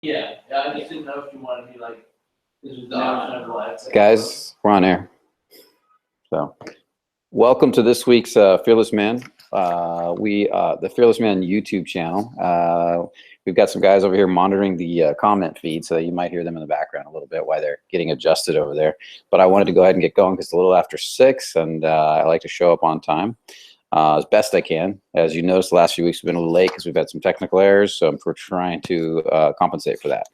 Yeah, I just didn't know if you wanted to be like, this was the Guys, we're on air. So, welcome to this week's Fearless Man. The Fearless Man YouTube channel. We've got some guys over here monitoring the comment feed, so you might hear them in the background a little bit while they're getting adjusted over there. But I wanted to go ahead and get going because it's a little after 6, and I like to show up on time as best I can. As you noticed, the last few weeks we've been a little late because we've had some technical errors, so we're trying to compensate for that.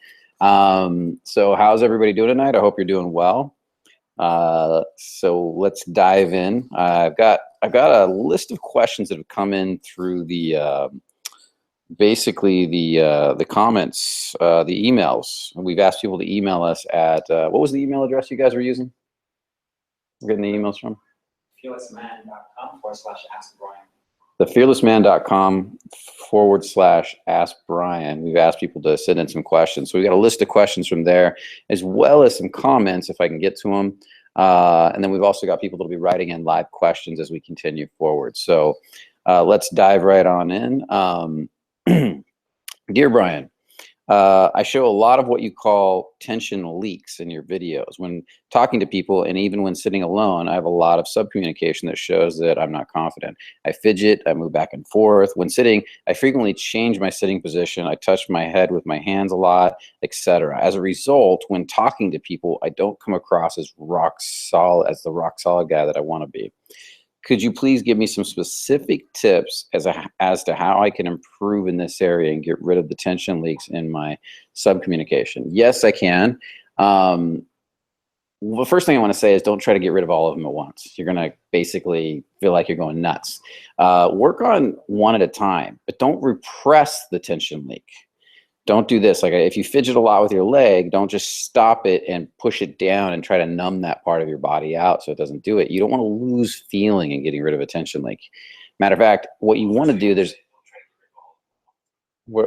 So how's everybody doing tonight? I hope you're doing well. So let's dive in. I've got a list of questions that have come in through the basically the comments, the emails. We've asked people to email us at what was the email address you guys were using? We're getting the emails from fearlessman.com/askbrian. The fearlessman.com/askbrian. We've asked people to send in some questions. So we've got a list of questions from there, as well as some comments if I can get to them. And then we've also got people that'll be writing in live questions as we continue forward. So let's dive right on in. Dear Brian, I show a lot of what you call tension leaks in your videos. When talking to people and even when sitting alone, I have a lot of subcommunication that shows that I'm not confident. I fidget, I move back and forth. When sitting, I frequently change my sitting position. I touch my head with my hands a lot, etc. As a result, when talking to people, I don't come across as the rock solid guy that I want to be. Could you please give me some specific tips as to how I can improve in this area and get rid of the tension leaks in my subcommunication? Yes, I can. Well, the first thing I want to say is don't try to get rid of all of them at once. You're going to basically feel like you're going nuts. Work on one at a time, but don't repress the tension leak. Don't do this. Like if you fidget a lot with your leg, don't just stop it and push it down and try to numb that part of your body out so it doesn't do it. You don't want to lose feeling in getting rid of a tension leak. Matter of fact, what you want to do, we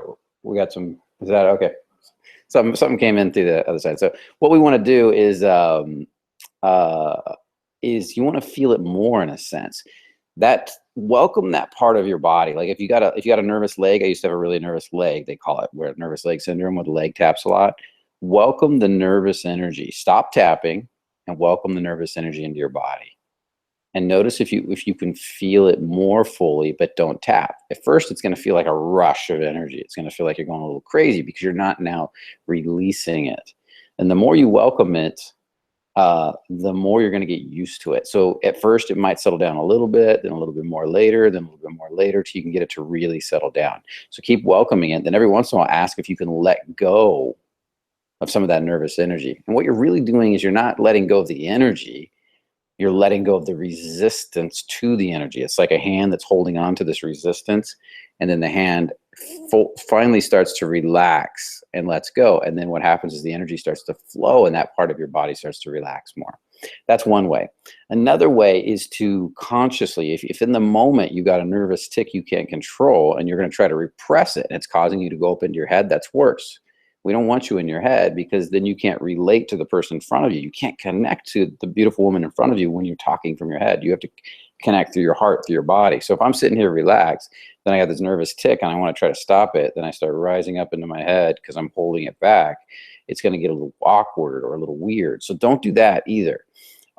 got some, is that okay? Something came in through the other side. So what we want to do is you want to feel it more in a sense. Welcome that part of your body. Like if you got a nervous leg, I used to have a really nervous leg, they call it, where nervous leg syndrome, where the leg taps a lot. Welcome the nervous energy. Stop tapping and welcome the nervous energy into your body. And notice if you can feel it more fully, but don't tap. At first, it's going to feel like a rush of energy. It's going to feel like you're going a little crazy because you're not now releasing it. And the more you welcome it, the more you're going to get used to it. So at first it might settle down a little bit, then a little bit more later, then a little bit more later, till you can get it to really settle down. So keep welcoming it. Then every once in a while, ask if you can let go of some of that nervous energy. And what you're really doing is you're not letting go of the energy. You're letting go of the resistance to the energy. It's like a hand that's holding on to this resistance, and then the hand finally starts to relax and lets go. And then what happens is the energy starts to flow and that part of your body starts to relax more. That's one way. Another way is to consciously, if in the moment you got a nervous tick you can't control and you're going to try to repress it and it's causing you to go up into your head, that's worse. We don't want you in your head because then you can't relate to the person in front of you. You can't connect to the beautiful woman in front of you when you're talking from your head. You have to connect through your heart, through your body. So if I'm sitting here relaxed, then I got this nervous tick and I want to try to stop it, then I start rising up into my head because I'm holding it back. It's going to get a little awkward or a little weird. So don't do that either.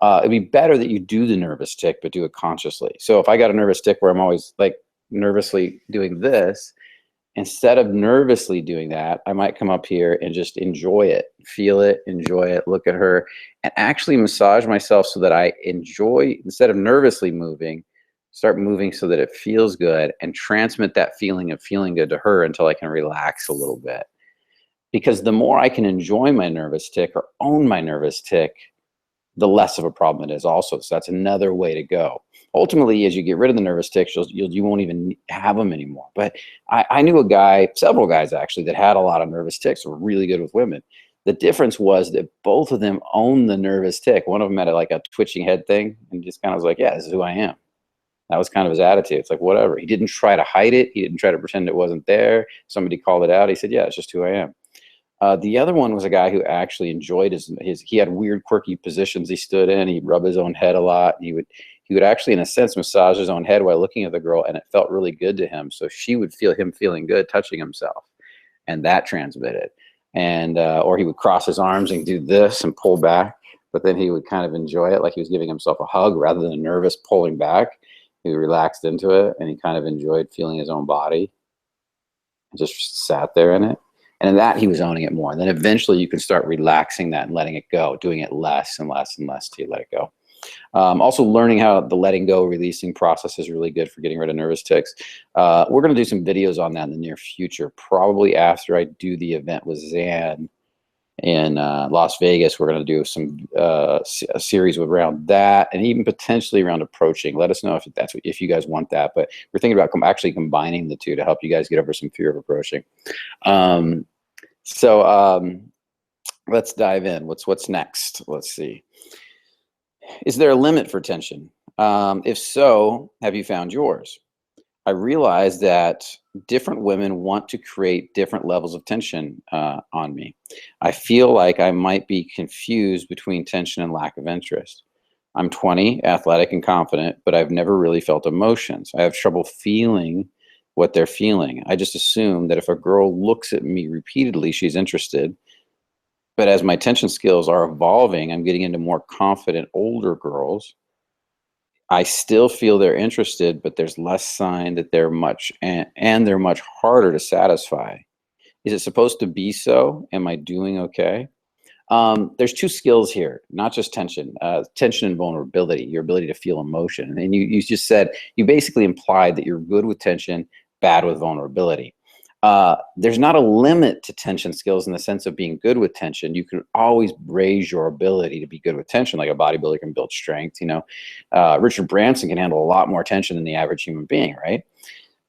It'd be better that you do the nervous tick, but do it consciously. So if I got a nervous tick where I'm always like nervously doing this, instead of nervously doing that, I might come up here and just enjoy it, feel it, enjoy it, look at her, and actually massage myself so that I enjoy, instead of nervously moving, start moving so that it feels good and transmit that feeling of feeling good to her until I can relax a little bit. Because the more I can enjoy my nervous tick or own my nervous tick, the less of a problem it is also. So that's another way to go. Ultimately, as you get rid of the nervous tics, you won't even have them anymore. But I knew a guy, several guys actually, that had a lot of nervous tics, were really good with women. The difference was that both of them owned the nervous tick. One of them had like a twitching head thing and just kind of was like, yeah, this is who I am. That was kind of his attitude. It's like, whatever. He didn't try to hide it. He didn't try to pretend it wasn't there. Somebody called it out. He said, yeah, it's just who I am. The other one was a guy who actually enjoyed he had weird, quirky positions he stood in. He'd rub his own head a lot. He would actually, in a sense, massage his own head while looking at the girl, and it felt really good to him. So she would feel him feeling good touching himself, and that transmitted. And or he would cross his arms and do this and pull back, but then he would kind of enjoy it, like he was giving himself a hug rather than a nervous pulling back. He relaxed into it, and he kind of enjoyed feeling his own body and just sat there in it. And in that, he was owning it more. And then eventually you can start relaxing that and letting it go, doing it less and less and less till you let it go. Also learning how the letting go, releasing process is really good for getting rid of nervous tics. We're going to do some videos on that in the near future, probably after I do the event with Zan in Las Vegas. We're going to do some a series around that, and even potentially around approaching. Let us know if that's if you guys want that. But we're thinking about actually combining the two to help you guys get over some fear of approaching. Let's dive in. What's next? Let's see. Is there a limit for tension? If so, have you found yours? I realize that different women want to create different levels of tension on me. I feel like I might be confused between tension and lack of interest. I'm 20, athletic and confident, but I've never really felt emotions. I have trouble feeling what they're feeling. I just assume that if a girl looks at me repeatedly, she's interested. But as my tension skills are evolving, I'm getting into more confident older girls. I still feel they're interested, but there's less sign that they're much, and they're much harder to satisfy. Is it supposed to be so? Am I doing okay? There's two skills here, not just tension, tension and vulnerability, your ability to feel emotion. And you just said, you basically implied that you're good with tension, bad with vulnerability. There's not a limit to tension skills in the sense of being good with tension. You can always raise your ability to be good with tension, like a bodybuilder can build strength. You know, Richard Branson can handle a lot more tension than the average human being, right?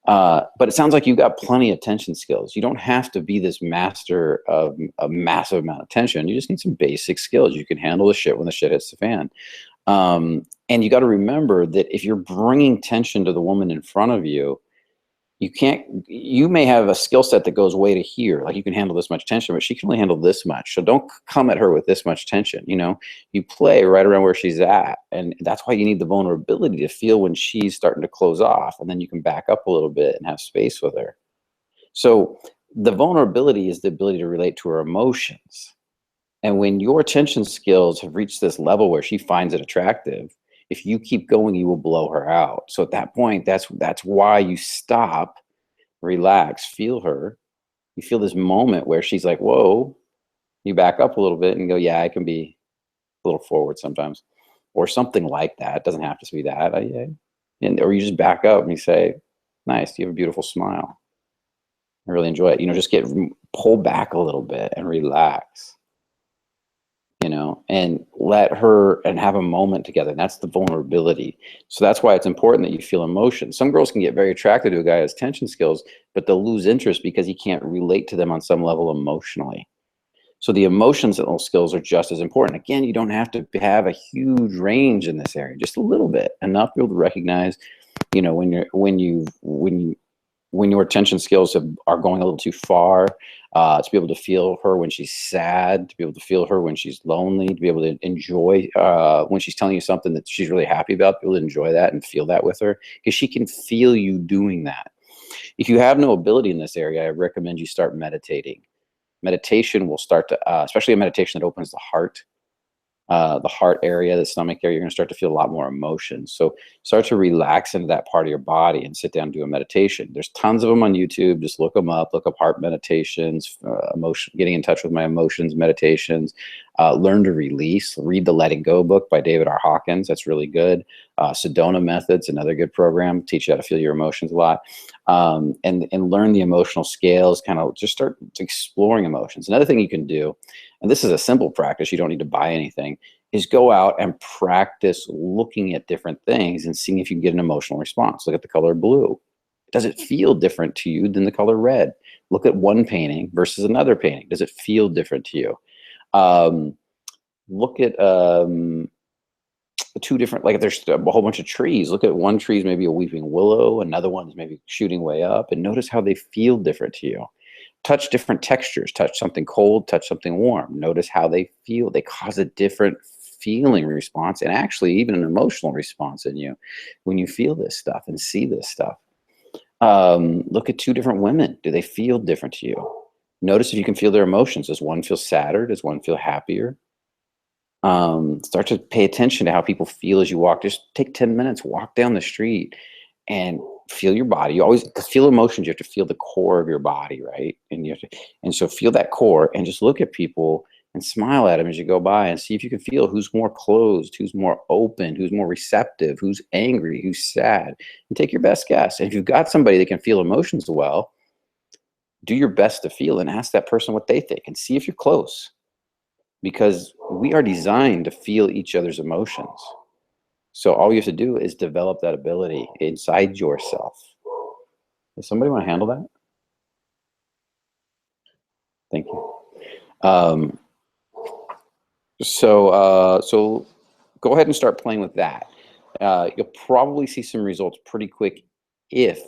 But it sounds like you've got plenty of tension skills. You don't have to be this master of a massive amount of tension. You just need some basic skills. You can handle the shit when the shit hits the fan. And you got to remember that if you're bringing tension to the woman in front of you, you may have a skill set that goes way to here, like you can handle this much tension, but she can only handle this much. So don't come at her with this much tension. You know, you play right around where she's at. And that's why you need the vulnerability to feel when she's starting to close off. And then you can back up a little bit and have space with her. So the vulnerability is the ability to relate to her emotions. And when your tension skills have reached this level where she finds it attractive, if you keep going, you will blow her out. So at that point, that's why you stop, relax, feel her. You feel this moment where she's like, whoa, you back up a little bit and go, yeah, I can be a little forward sometimes, or something like that. It doesn't have to be that. Or you just back up and you say, nice, you have a beautiful smile. I really enjoy it. You know, just pull back a little bit and relax. You know, and let her and have a moment together. And that's the vulnerability. So that's why it's important that you feel emotion. Some girls can get very attracted to a guy who has tension skills, but they'll lose interest because he can't relate to them on some level emotionally. So the emotional skills are just as important. Again, you don't have to have a huge range in this area, just a little bit, enough to be able to recognize, you know, when your attention skills are going a little too far, to be able to feel her when she's sad, to be able to feel her when she's lonely, to be able to enjoy when she's telling you something that she's really happy about, be able to enjoy that and feel that with her, because she can feel you doing that. If you have no ability in this area, I recommend you start meditating. Meditation will start to, especially a meditation that opens the heart area, the stomach area, you're going to start to feel a lot more emotion. So start to relax into that part of your body and sit down and do a meditation. There's tons of them on YouTube. Just look them up. Look up heart meditations, getting in touch with my emotions meditations. Learn to release. Read the Letting Go book by David R. Hawkins. That's really good. Sedona Methods, another good program. Teach you how to feel your emotions a lot. And learn the emotional scales. Kind of just start exploring emotions. Another thing you can do, and this is a simple practice, you don't need to buy anything, is go out and practice looking at different things and seeing if you can get an emotional response. Look at the color blue. Does it feel different to you than the color red? Look at one painting versus another painting. Does it feel different to you? Look at two different, like if there's a whole bunch of trees, look at one tree is maybe a weeping willow, another one is maybe shooting way up, and notice how they feel different to you. Touch different textures, touch something cold, touch something warm. Notice how they feel. They cause a different feeling response, and actually even an emotional response in you when you feel this stuff and see this stuff. Look at two different women. Do they feel different to you? Notice if you can feel their emotions. Does one feel sadder? Does one feel happier? Start to pay attention to how people feel as you walk. Just take 10 minutes, walk down the street and feel your body. You always, because feel emotions, you have to feel the core of your body, right? And you have to, and so feel that core and just look at people and smile at them as you go by and see if you can feel who's more closed, who's more open, who's more receptive, who's angry, who's sad, and take your best guess. And if you've got somebody that can feel emotions well, do your best to feel and ask that person what they think and see if you're close, because we are designed to feel each other's emotions. So all you have to do is develop that ability inside yourself. Does somebody want to handle that? Thank you. So go ahead and start playing with that. You'll probably see some results pretty quick if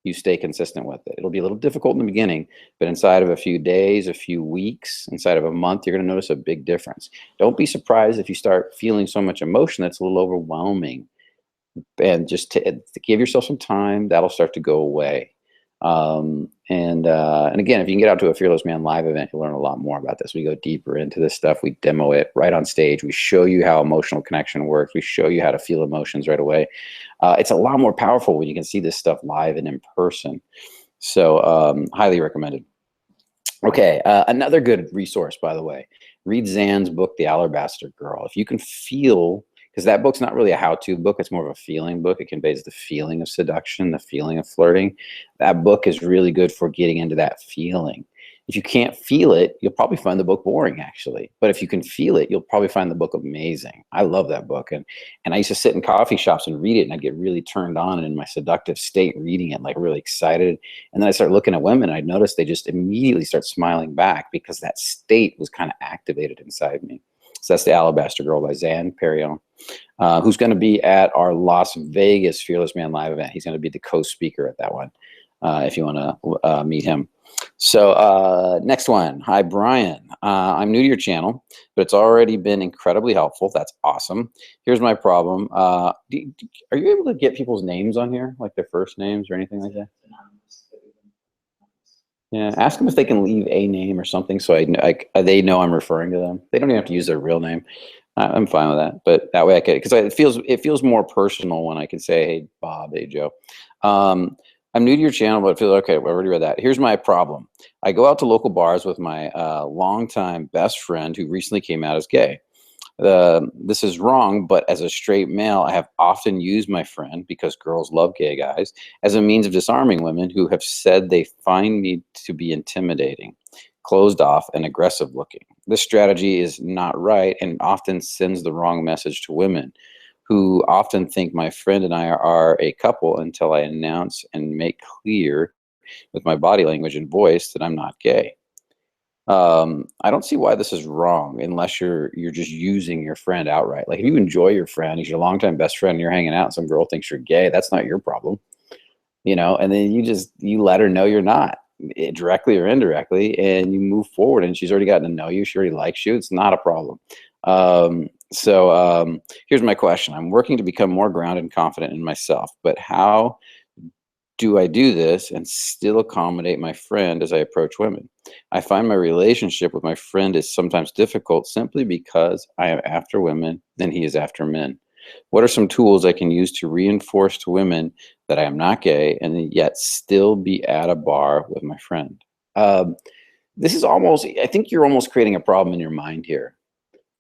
you stay consistent with it. It'll be a little difficult in the beginning, but inside of a few days, a few weeks, inside of a month, you're going to notice a big difference. Don't be surprised if you start feeling so much emotion that's a little overwhelming. And just to give yourself some time, that'll start to go away. And again, if you can get out to a Fearless Man live event, you'll learn a lot more about this. We go deeper into this stuff. We demo it right on stage. We show you how emotional connection works. We show you how to feel emotions right away. It's a lot more powerful when you can see this stuff live and in person. So highly recommended. Okay, another good resource, by the way, read Zan's book, The Alabaster Girl. If you can feel, because that book's not really a how-to book, it's more of a feeling book. It conveys the feeling of seduction, the feeling of flirting. That book is really good for getting into that feeling. If you can't feel it, you'll probably find the book boring, actually. But if you can feel it, you'll probably find the book amazing. I love that book. And I used to sit in coffee shops and read it, and I'd get really turned on and in my seductive state reading it, like really excited. And then I started looking at women, and I'd notice they just immediately start smiling back because that state was kind of activated inside me. So that's The Alabaster Girl by Zan Perrion, who's going to be at our Las Vegas Fearless Man live event. He's going to be the co-speaker at that one, if you want to meet him. So next one. Hi, Brian. I'm new to your channel, but it's already been incredibly helpful. That's awesome. Here's my problem. Are you able to get people's names on here, like their first names or anything like that? Yeah, ask them if they can leave a name or something so they know I'm referring to them. They don't even have to use their real name. I'm fine with that, but that way I can, because it feels more personal when I can say, hey, Bob, hey, Joe. I'm new to your channel, but I feel okay. I already read that. Here's my problem. I go out to local bars with my longtime best friend who recently came out as gay. This is wrong, but as a straight male, I have often used my friend, because girls love gay guys, as a means of disarming women who have said they find me to be intimidating, closed off, and aggressive looking. This strategy is not right and often sends the wrong message to women, who often think my friend and I are a couple until I announce and make clear with my body language and voice that I'm not gay. I don't see why this is wrong unless you're just using your friend outright. Like if you enjoy your friend, he's your longtime best friend, and you're hanging out, and some girl thinks you're gay, that's not your problem, and then you let her know you're not, directly or indirectly, and you move forward, and she's already gotten to know you. She already likes you. It's not a problem. Here's my question. I'm working to become more grounded and confident in myself, but how do I do this and still accommodate my friend as I approach women? I find my relationship with my friend is sometimes difficult simply because I am after women and he is after men. What are some tools I can use to reinforce to women that I am not gay and yet still be at a bar with my friend? This is almost, I think you're almost creating a problem in your mind here.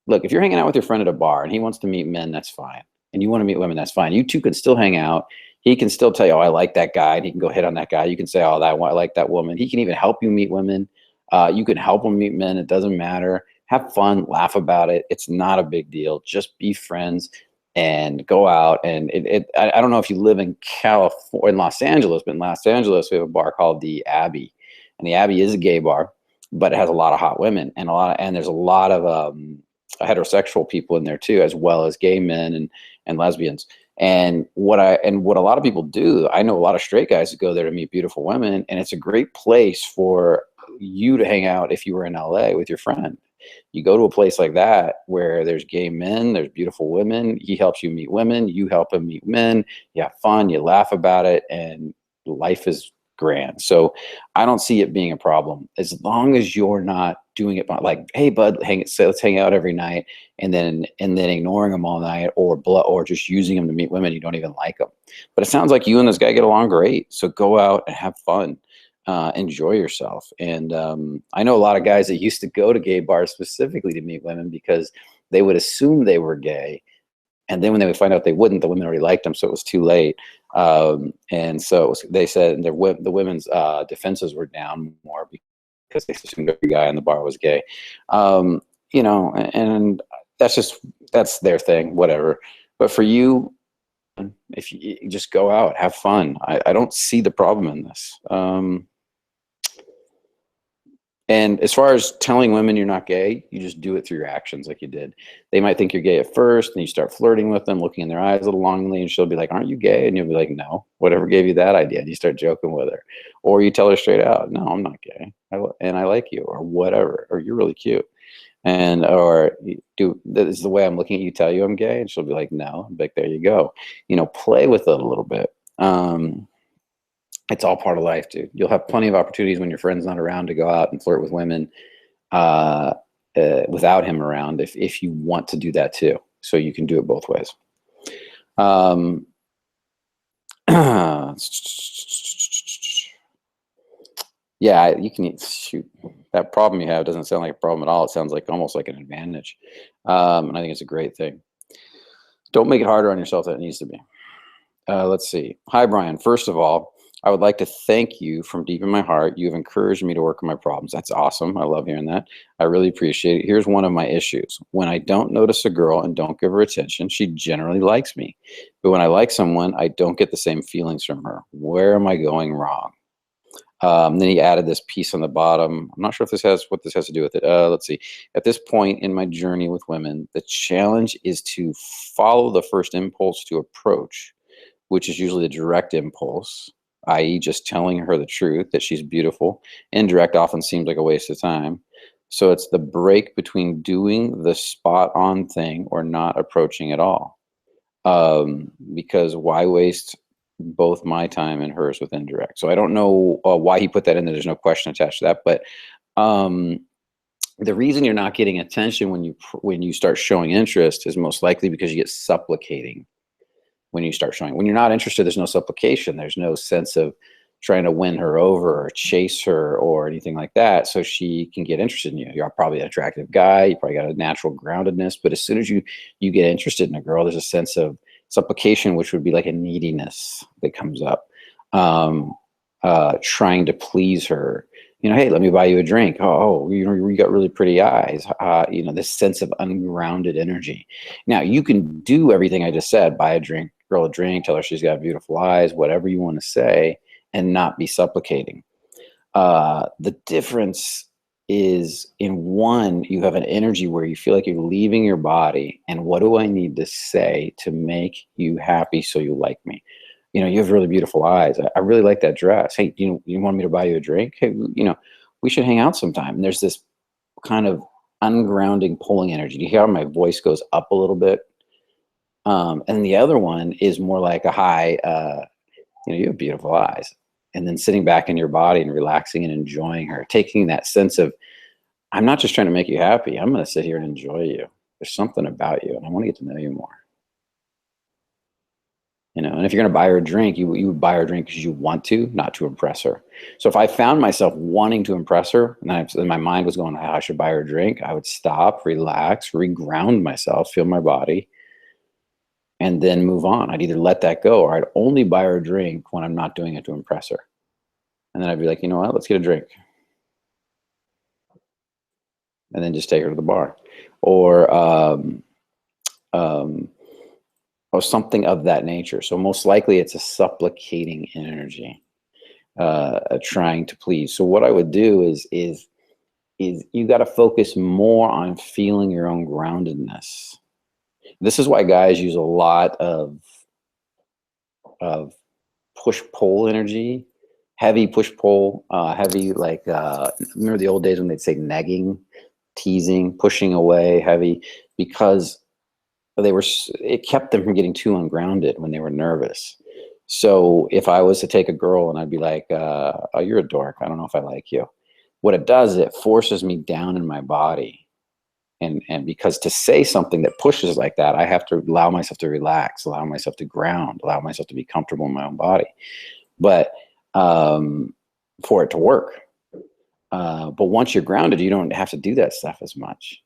Look, if you're hanging out with your friend at a bar and he wants to meet men, that's fine. And you want to meet women, that's fine. You two can still hang out. He can still tell you, oh, I like that guy. And he can go hit on that guy. You can say, oh, I like that woman. He can even help you meet women. You can help him meet men. It doesn't matter. Have fun, laugh about it. It's not a big deal. Just be friends and go out. And I don't know if you live in California, in Los Angeles, but in Los Angeles, we have a bar called the Abbey. And the Abbey is a gay bar, but it has a lot of hot women and there's a lot of heterosexual people in there too, as well as gay men and lesbians. And what a lot of people do, I know a lot of straight guys that go there to meet beautiful women, and it's a great place for you to hang out if you were in LA with your friend. You go to a place like that where there's gay men, there's beautiful women, he helps you meet women, you help him meet men, you have fun, you laugh about it, and life is grand. So I don't see it being a problem as long as you're not doing it like, hey bud, let's hang out every night, and then ignoring them all night, or just using them to meet women you don't even like them. But it sounds like you and this guy get along great. So go out and have fun, enjoy yourself. And I know a lot of guys that used to go to gay bars specifically to meet women because they would assume they were gay. And then when they would find out they wouldn't, the women already liked them, so it was too late. And so they said the women's defenses were down more because they assumed every guy in the bar was gay. You know, and that's their thing, whatever. But for you, if you just go out, have fun. I don't see the problem in this. And as far as telling women you're not gay, you just do it through your actions like you did. They might think you're gay at first, and you start flirting with them, looking in their eyes a little longingly, and she'll be like, aren't you gay? And you'll be like, no, whatever gave you that idea. And you start joking with her. Or you tell her straight out, no, I'm not gay, and I like you, or whatever, or you're really cute. And, or this is the way I'm looking at you, tell you I'm gay? And she'll be like, no. I'm like, there you go. You know, play with it a little bit. It's all part of life, dude. You'll have plenty of opportunities when your friend's not around to go out and flirt with women without him around, if you want to do that too. So you can do it both ways. Yeah, you can shoot. That problem you have doesn't sound like a problem at all. It sounds like almost like an advantage. And I think it's a great thing. Don't make it harder on yourself than it needs to be. Let's see. Hi, Brian. First of all, I would like to thank you from deep in my heart. You have encouraged me to work on my problems. That's awesome. I love hearing that. I really appreciate it. Here's one of my issues. When I don't notice a girl and don't give her attention, she generally likes me. But when I like someone, I don't get the same feelings from her. Where am I going wrong? Then he added this piece on the bottom. I'm not sure if what this has to do with it. Let's see. At this point in my journey with women, the challenge is to follow the first impulse to approach, which is usually the direct impulse, i.e. just telling her the truth that she's beautiful. Indirect often seems like a waste of time. So it's the break between doing the spot on thing or not approaching at all. Because why waste both my time and hers with indirect? So I don't know why he put that in there. There's no question attached to that. But the reason you're not getting attention when you start showing interest is most likely because you get supplicating. When you start showing, when you're not interested, there's no supplication. There's no sense of trying to win her over or chase her or anything like that, so she can get interested in you. You're probably an attractive guy. You probably got a natural groundedness. But as soon as you get interested in a girl, there's a sense of supplication, which would be like a neediness that comes up, trying to please her. You know, hey, let me buy you a drink. Oh, you got really pretty eyes. You know, this sense of ungrounded energy. Now, you can do everything I just said, buy a drink, girl a drink, tell her she's got beautiful eyes, whatever you want to say, and not be supplicating. The difference is, in one, you have an energy where you feel like you're leaving your body, and what do I need to say to make you happy so you like me? You know, you have really beautiful eyes. I really like that dress. Hey, you want me to buy you a drink? Hey, you know, we should hang out sometime. And there's this kind of ungrounding, pulling energy. Do you hear how my voice goes up a little bit? And the other one is more like a high, you know, you have beautiful eyes. And then sitting back in your body and relaxing and enjoying her, taking that sense of, I'm not just trying to make you happy. I'm going to sit here and enjoy you. There's something about you, and I want to get to know you more. You know, and if you're going to buy her a drink, you would buy her a drink because you want to, not to impress her. So if I found myself wanting to impress her, and my mind was going, how I should buy her a drink, I would stop, relax, reground myself, feel my body, and then move on. I'd either let that go, or I'd only buy her a drink when I'm not doing it to impress her. And then I'd be like, you know what, let's get a drink. And then just take her to the bar. Or something of that nature. So most likely it's a supplicating energy, trying to please. So what I would do is you got to focus more on feeling your own groundedness. This is why guys use a lot of push-pull energy, heavy push-pull, heavy, like, remember the old days when they'd say negging, teasing, pushing away, heavy, because it kept them from getting too ungrounded when they were nervous. So if I was to take a girl and I'd be like, oh, you're a dork, I don't know if I like you. What it does is it forces me down in my body. And because to say something that pushes like that, I have to allow myself to relax, allow myself to ground, allow myself to be comfortable in my own body. But for it to work. But once you're grounded, you don't have to do that stuff as much.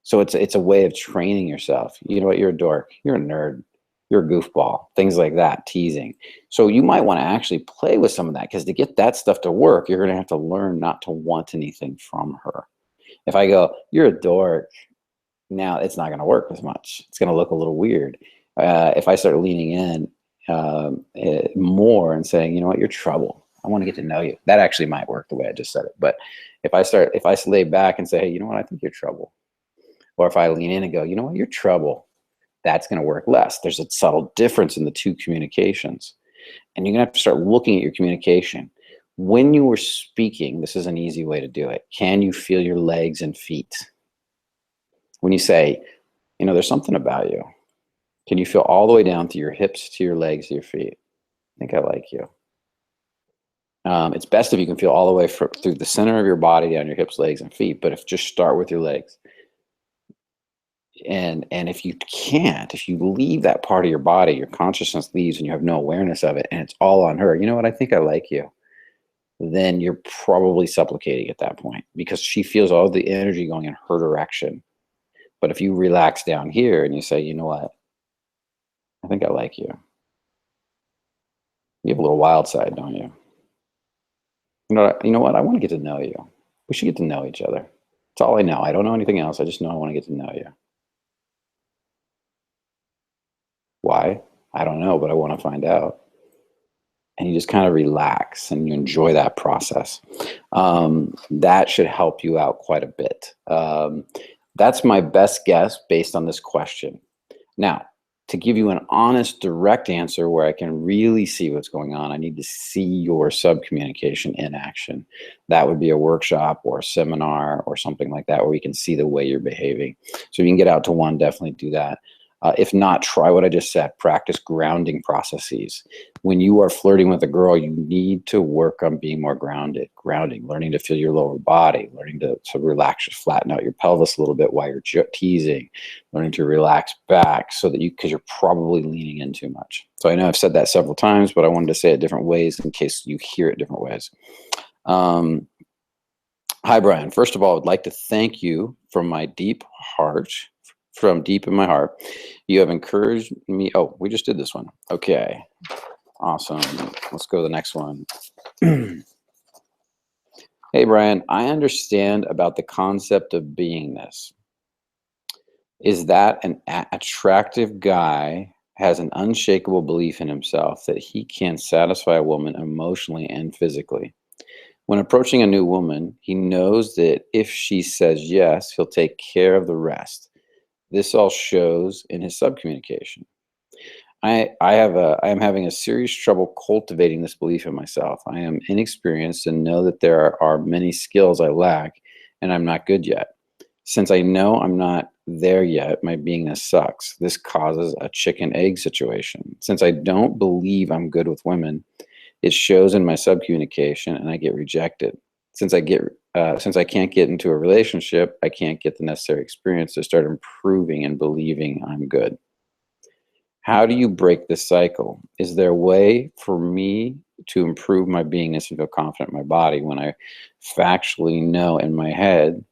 So it's a way of training yourself. You know what? You're a dork. You're a nerd. You're a goofball. Things like that, teasing. So you might want to actually play with some of that, because to get that stuff to work, you're going to have to learn not to want anything from her. If I go, you're a dork, now it's not going to work as much. It's going to look a little weird. If I start leaning in more and saying, you know what, you're trouble, I want to get to know you, that actually might work the way I just said it. But if I lay back and say, hey, you know what, I think you're trouble. Or if I lean in and go, you know what, you're trouble, that's going to work less. There's a subtle difference in the two communications. And you're going to have to start looking at your communication. When you were speaking, this is an easy way to do it. Can you feel your legs and feet? When you say, you know, there's something about you, can you feel all the way down to your hips, to your legs, to your feet? I think I like you. It's best if you can feel all the way through the center of your body, down your hips, legs, and feet. But just start with your legs. And if you can't, if you leave that part of your body, your consciousness leaves and you have no awareness of it, and it's all on her, you know what, I think I like you, then you're probably supplicating at that point, because she feels all the energy going in her direction. But if you relax down here and you say, you know what, I think I like you. You have a little wild side, don't you? You know what, I want to get to know you. We should get to know each other. That's all I know. I don't know anything else. I just know I want to get to know you. Why? I don't know, but I want to find out. And you just kind of relax and you enjoy that process. That should help you out quite a bit. That's my best guess based on this question. Now, to give you an honest, direct answer where I can really see what's going on, I need to see your subcommunication in action. That would be a workshop or a seminar or something like that, where we can see the way you're behaving. So if you can get out to one, definitely do that. If not, try what I just said. Practice grounding processes. When you are flirting with a girl, you need to work on being more grounded. Grounding, learning to feel your lower body, learning to relax, just flatten out your pelvis a little bit while you're teasing, learning to relax back so that because you're probably leaning in too much. So I know I've said that several times, but I wanted to say it different ways in case you hear it different ways. Hi, Brian. First of all, I would like to thank you from my deep heart. From deep in my heart, you have encouraged me. Oh, we just did this one. Okay, awesome. Let's go to the next one. Hey, Brian, I understand about the concept of beingness. Is that an attractive guy has an unshakable belief in himself that he can satisfy a woman emotionally and physically? When approaching a new woman, he knows that if she says yes, he'll take care of the rest. This all shows in his subcommunication. I am having a serious trouble cultivating this belief in myself. I am inexperienced and know that there are many skills I lack, and I'm not good yet. Since I know I'm not there yet, my beingness sucks. This causes a chicken egg situation. Since I don't believe I'm good with women, it shows in my subcommunication, and I get rejected. Since I can't get into a relationship, I can't get the necessary experience to start improving and believing I'm good. How do you break this cycle? Is there a way for me to improve my beingness and feel confident in my body when I factually know in my head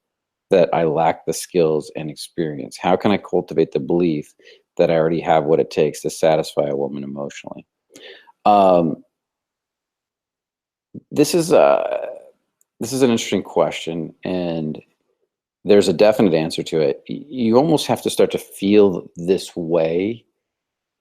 that I lack the skills and experience? How can I cultivate the belief that I already have what it takes to satisfy a woman emotionally? This is an interesting question, and there's a definite answer to it. You almost have to start to feel this way.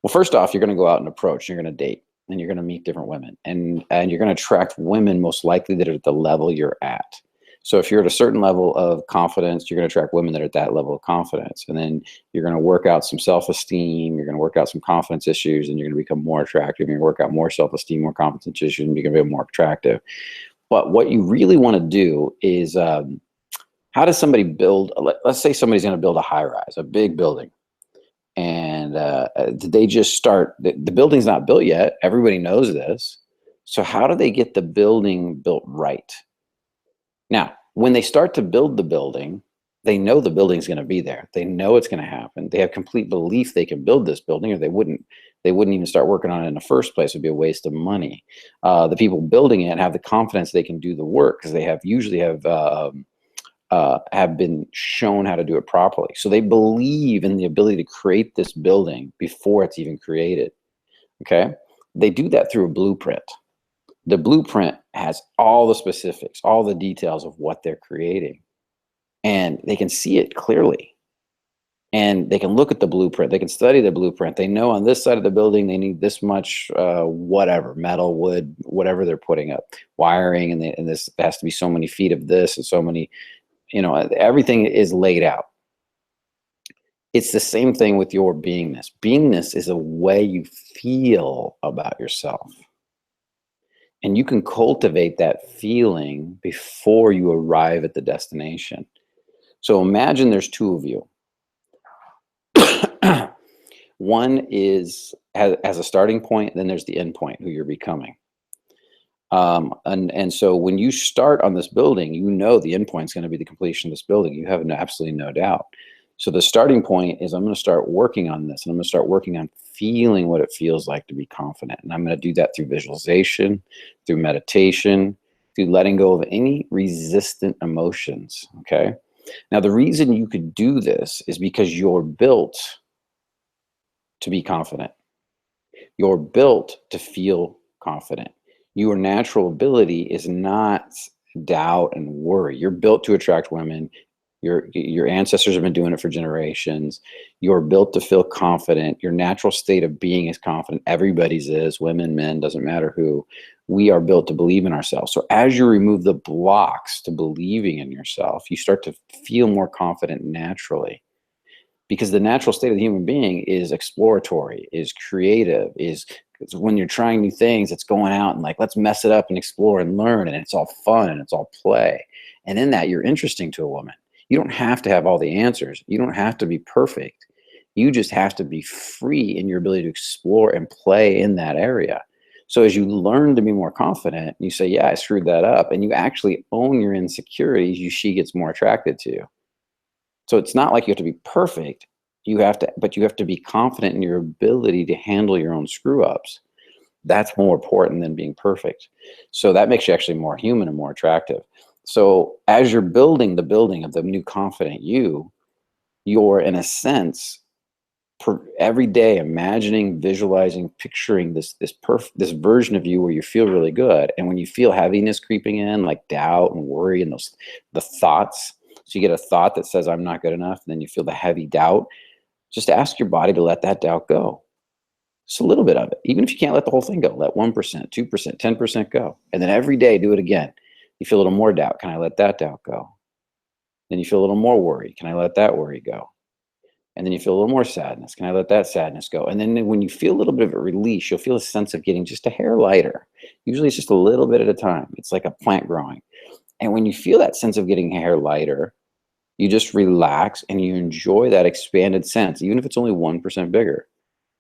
Well, first off, you're going to go out and approach. You're going to date, and you're going to meet different women, and you're going to attract women most likely that are at the level you're at. So if you're at a certain level of confidence, you're going to attract women that are at that level of confidence, and then you're going to work out some self-esteem. You're going to work out some confidence issues, and you're going to become more attractive. You're going to work out more self-esteem, more confidence issues, and you're going to be more attractive. But what you really want to do is, how does somebody build, let's say somebody's going to build a high rise, a big building, and And they just start, the building's not built yet. Everybody knows this. So how do they get the building built right? Now, when they start to build the building, they know the building's going to be there. They know it's going to happen. They have complete belief they can build this building, or they wouldn't even start working on it in the first place. It would be a waste of money. The people building it have the confidence they can do the work because they usually have been shown how to do it properly. So they believe in the ability to create this building before it's even created. Okay, they do that through a blueprint. The blueprint has all the specifics, all the details of what they're creating, and they can see it clearly. And they can look at the blueprint. They can study the blueprint. They know on this side of the building, they need this much, whatever, metal, wood, whatever they're putting up, wiring, and this has to be so many feet of this and so many, everything is laid out. It's the same thing with your beingness. Beingness is a way you feel about yourself. And you can cultivate that feeling before you arrive at the destination. So imagine there's two of you. One has a starting point, then there's the end point, who you're becoming. And so when you start on this building, the end point is going to be the completion of this building. You have absolutely no doubt. So the starting point is, I'm going to start working on this, and I'm going to start working on feeling what it feels like to be confident. And I'm going to do that through visualization, through meditation, through letting go of any resistant emotions. Okay. Now, the reason you could do this is because you're built to be confident. You're built to feel confident. Your natural ability is not doubt and worry. You're built to attract women. Your ancestors have been doing it for generations. You're built to feel confident. Your natural state of being is confident. Everybody's is, women, men, doesn't matter who. We are built to believe in ourselves. So as you remove the blocks to believing in yourself, you start to feel more confident naturally. Because the natural state of the human being is exploratory, is creative, is when you're trying new things, it's going out and let's mess it up and explore and learn, and it's all fun and it's all play. And in that, you're interesting to a woman. You don't have to have all the answers. You don't have to be perfect. You just have to be free in your ability to explore and play in that area. So as you learn to be more confident, you say, yeah, I screwed that up, and you actually own your insecurities, she gets more attracted to you. So it's not like you have to be perfect. But you have to be confident in your ability to handle your own screw ups. That's more important than being perfect. So that makes you actually more human and more attractive. So as you're building the building of the new confident you're in a sense every day imagining, visualizing, picturing this version of you where you feel really good. And when you feel heaviness creeping in, like doubt and worry and the thoughts, so you get a thought that says, I'm not good enough, and then you feel the heavy doubt, just ask your body to let that doubt go. Just a little bit of it. Even if you can't let the whole thing go, let 1%, 2%, 10% go. And then every day do it again. You feel a little more doubt. Can I let that doubt go? Then you feel a little more worry. Can I let that worry go? And then you feel a little more sadness. Can I let that sadness go? And then when you feel a little bit of a release, you'll feel a sense of getting just a hair lighter. Usually it's just a little bit at a time. It's like a plant growing. And when you feel that sense of getting hair lighter, you just relax and you enjoy that expanded sense, even if it's only 1% bigger.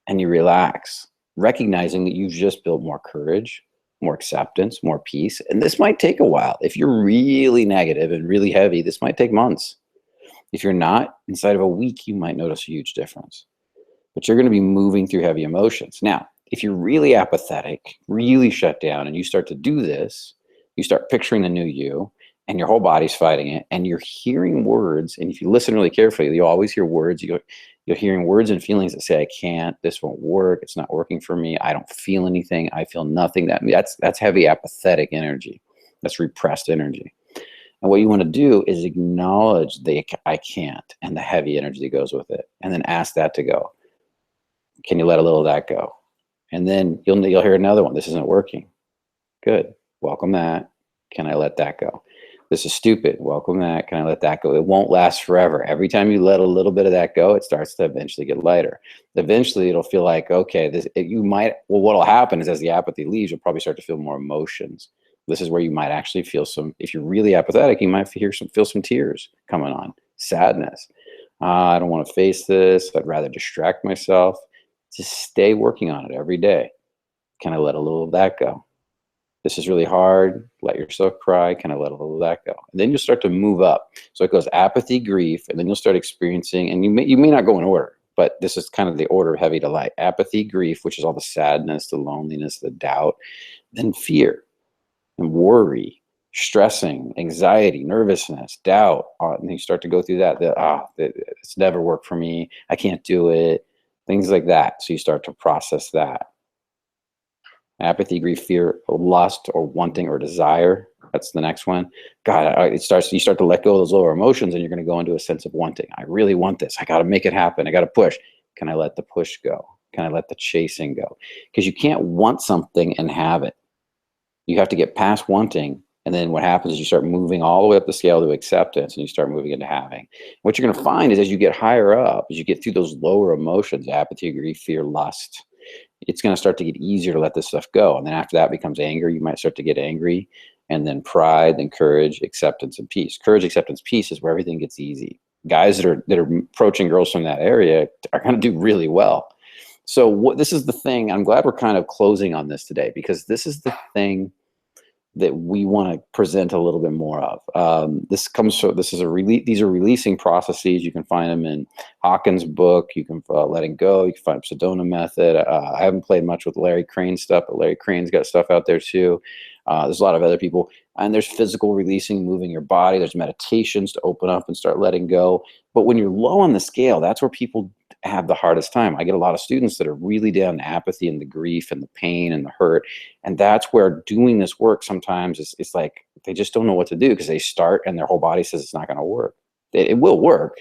And you relax, recognizing that you've just built more courage, more acceptance, more peace. And this might take a while. If you're really negative and really heavy, this might take months. If you're not, inside of a week, you might notice a huge difference. But you're going to be moving through heavy emotions. Now, if you're really apathetic, really shut down, and you start to do this, you start picturing the new you, and your whole body's fighting it, and you're hearing words. And if you listen really carefully, you'll always hear words. You're hearing words and feelings that say, I can't, this won't work, it's not working for me, I don't feel anything, I feel nothing. That's heavy apathetic energy. That's repressed energy. And what you want to do is acknowledge the I can't and the heavy energy that goes with it, and then ask that to go. Can you let a little of that go? And then you'll hear another one. This isn't working. Good. Welcome that. Can I let that go? This is stupid. Welcome that. Can I let that go? It won't last forever. Every time you let a little bit of that go, it starts to eventually get lighter. Eventually, it'll feel like, okay, what'll happen is as the apathy leaves, you'll probably start to feel more emotions. This is where you might actually feel if you're really apathetic, you might feel some tears coming on, sadness. I don't want to face this. I'd rather distract myself. Just stay working on it every day. Can I let a little of that go? This is really hard. Let yourself cry. Can I let a little of that go? And then you'll start to move up. So it goes apathy, grief, and then you'll start experiencing, and you may not go in order, but this is kind of the order of heavy to light. Apathy, grief, which is all the sadness, the loneliness, the doubt, then fear and worry, stressing, anxiety, nervousness, doubt. And you start to go through that, it's never worked for me. I can't do it. Things like that. So you start to process that. Apathy, grief, fear, lust, or wanting or desire. That's the next one. God, you start to let go of those lower emotions, and you're going to go into a sense of wanting. I really want this. I got to make it happen. I got to push. Can I let the push go? Can I let the chasing go? Because you can't want something and have it. You have to get past wanting. And then what happens is you start moving all the way up the scale to acceptance, and you start moving into having. What you're going to find is as you get higher up, as you get through those lower emotions, apathy, grief, fear, lust, it's going to start to get easier to let this stuff go. And then after that becomes anger. You might start to get angry, and then pride, then courage, acceptance, and peace. Courage, acceptance, peace is where everything gets easy. Guys that are approaching girls from that area are going to do really well. So this is the thing. I'm glad we're kind of closing on this today, because this is the thing that we want to present a little bit more of. These are releasing processes. You can find them in Hawkins' book. You can Letting Go. You can find Sedona Method. I haven't played much with Larry Crane's stuff, but Larry Crane's got stuff out there too. There's a lot of other people, and there's physical releasing, moving your body. There's meditations to open up and start letting go. But when you're low on the scale, that's where people have the hardest time. I get a lot of students that are really down to apathy and the grief and the pain and the hurt. And that's where doing this work sometimes it's like they just don't know what to do, because they start and their whole body says it's not going to work. It will work.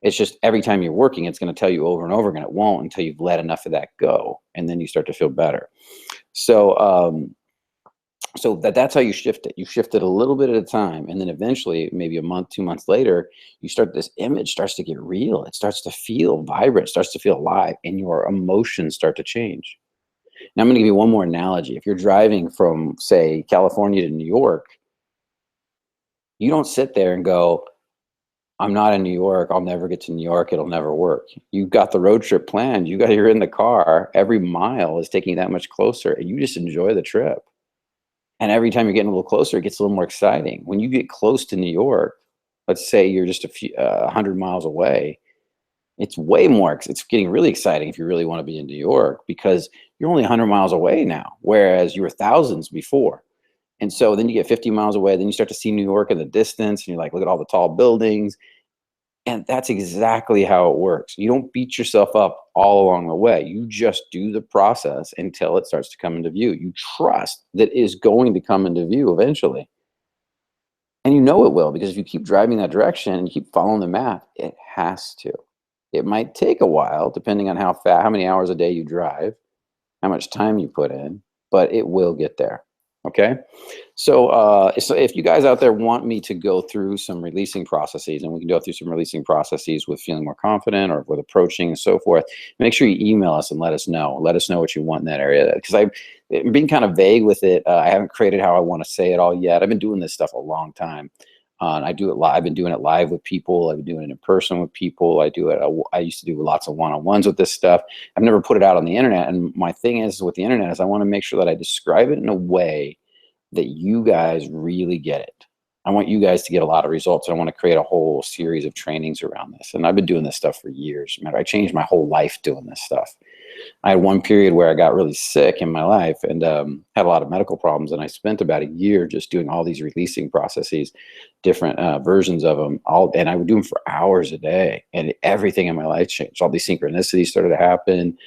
It's just every time you're working, it's going to tell you over and over again it won't, until you've let enough of that go. And then you start to feel better. So that's how you shift it. You shift it a little bit at a time, and then eventually, maybe a month, 2 months later, this image starts to get real. It starts to feel vibrant, starts to feel alive, and your emotions start to change. Now, I'm going to give you one more analogy. If you're driving from, say, California to New York, you don't sit there and go, I'm not in New York. I'll never get to New York. It'll never work. You've got the road trip planned. You're in the car. Every mile is taking you that much closer, and you just enjoy the trip. And every time you're getting a little closer, it gets a little more exciting. When you get close to New York, let's say you're just a few 100 miles away, it's way more. It's getting really exciting if you really want to be in New York, because you're only 100 miles away now, whereas you were thousands before. And so then you get 50 miles away, then you start to see New York in the distance, and you're like, look at all the tall buildings. And that's exactly how it works. You don't beat yourself up all along the way. You just do the process until it starts to come into view. You trust that it is going to come into view eventually. And you know it will, because if you keep driving that direction and you keep following the map, it has to. It might take a while, depending on how many hours a day you drive, how much time you put in, but it will get there. Okay. So if you guys out there want me to go through some releasing processes, and we can go through some releasing processes with feeling more confident or with approaching and so forth, make sure you email us and let us know. Let us know what you want in that area, because I'm being kind of vague with it. I haven't created how I want to say it all yet. I've been doing this stuff a long time. And I do it live. I've been doing it live with people. I've been doing it in person with people. I used to do lots of one-on-ones with this stuff. I've never put it out on the internet. And my thing is with the internet is I want to make sure that I describe it in a way that you guys really get it. I want you guys to get a lot of results. I want to create a whole series of trainings around this. And I've been doing this stuff for years. Remember, I changed my whole life doing this stuff. I had one period where I got really sick in my life and had a lot of medical problems. And I spent about a year just doing all these releasing processes, different versions of them. And I would do them for hours a day. And everything in my life changed. All these synchronicities started to happen.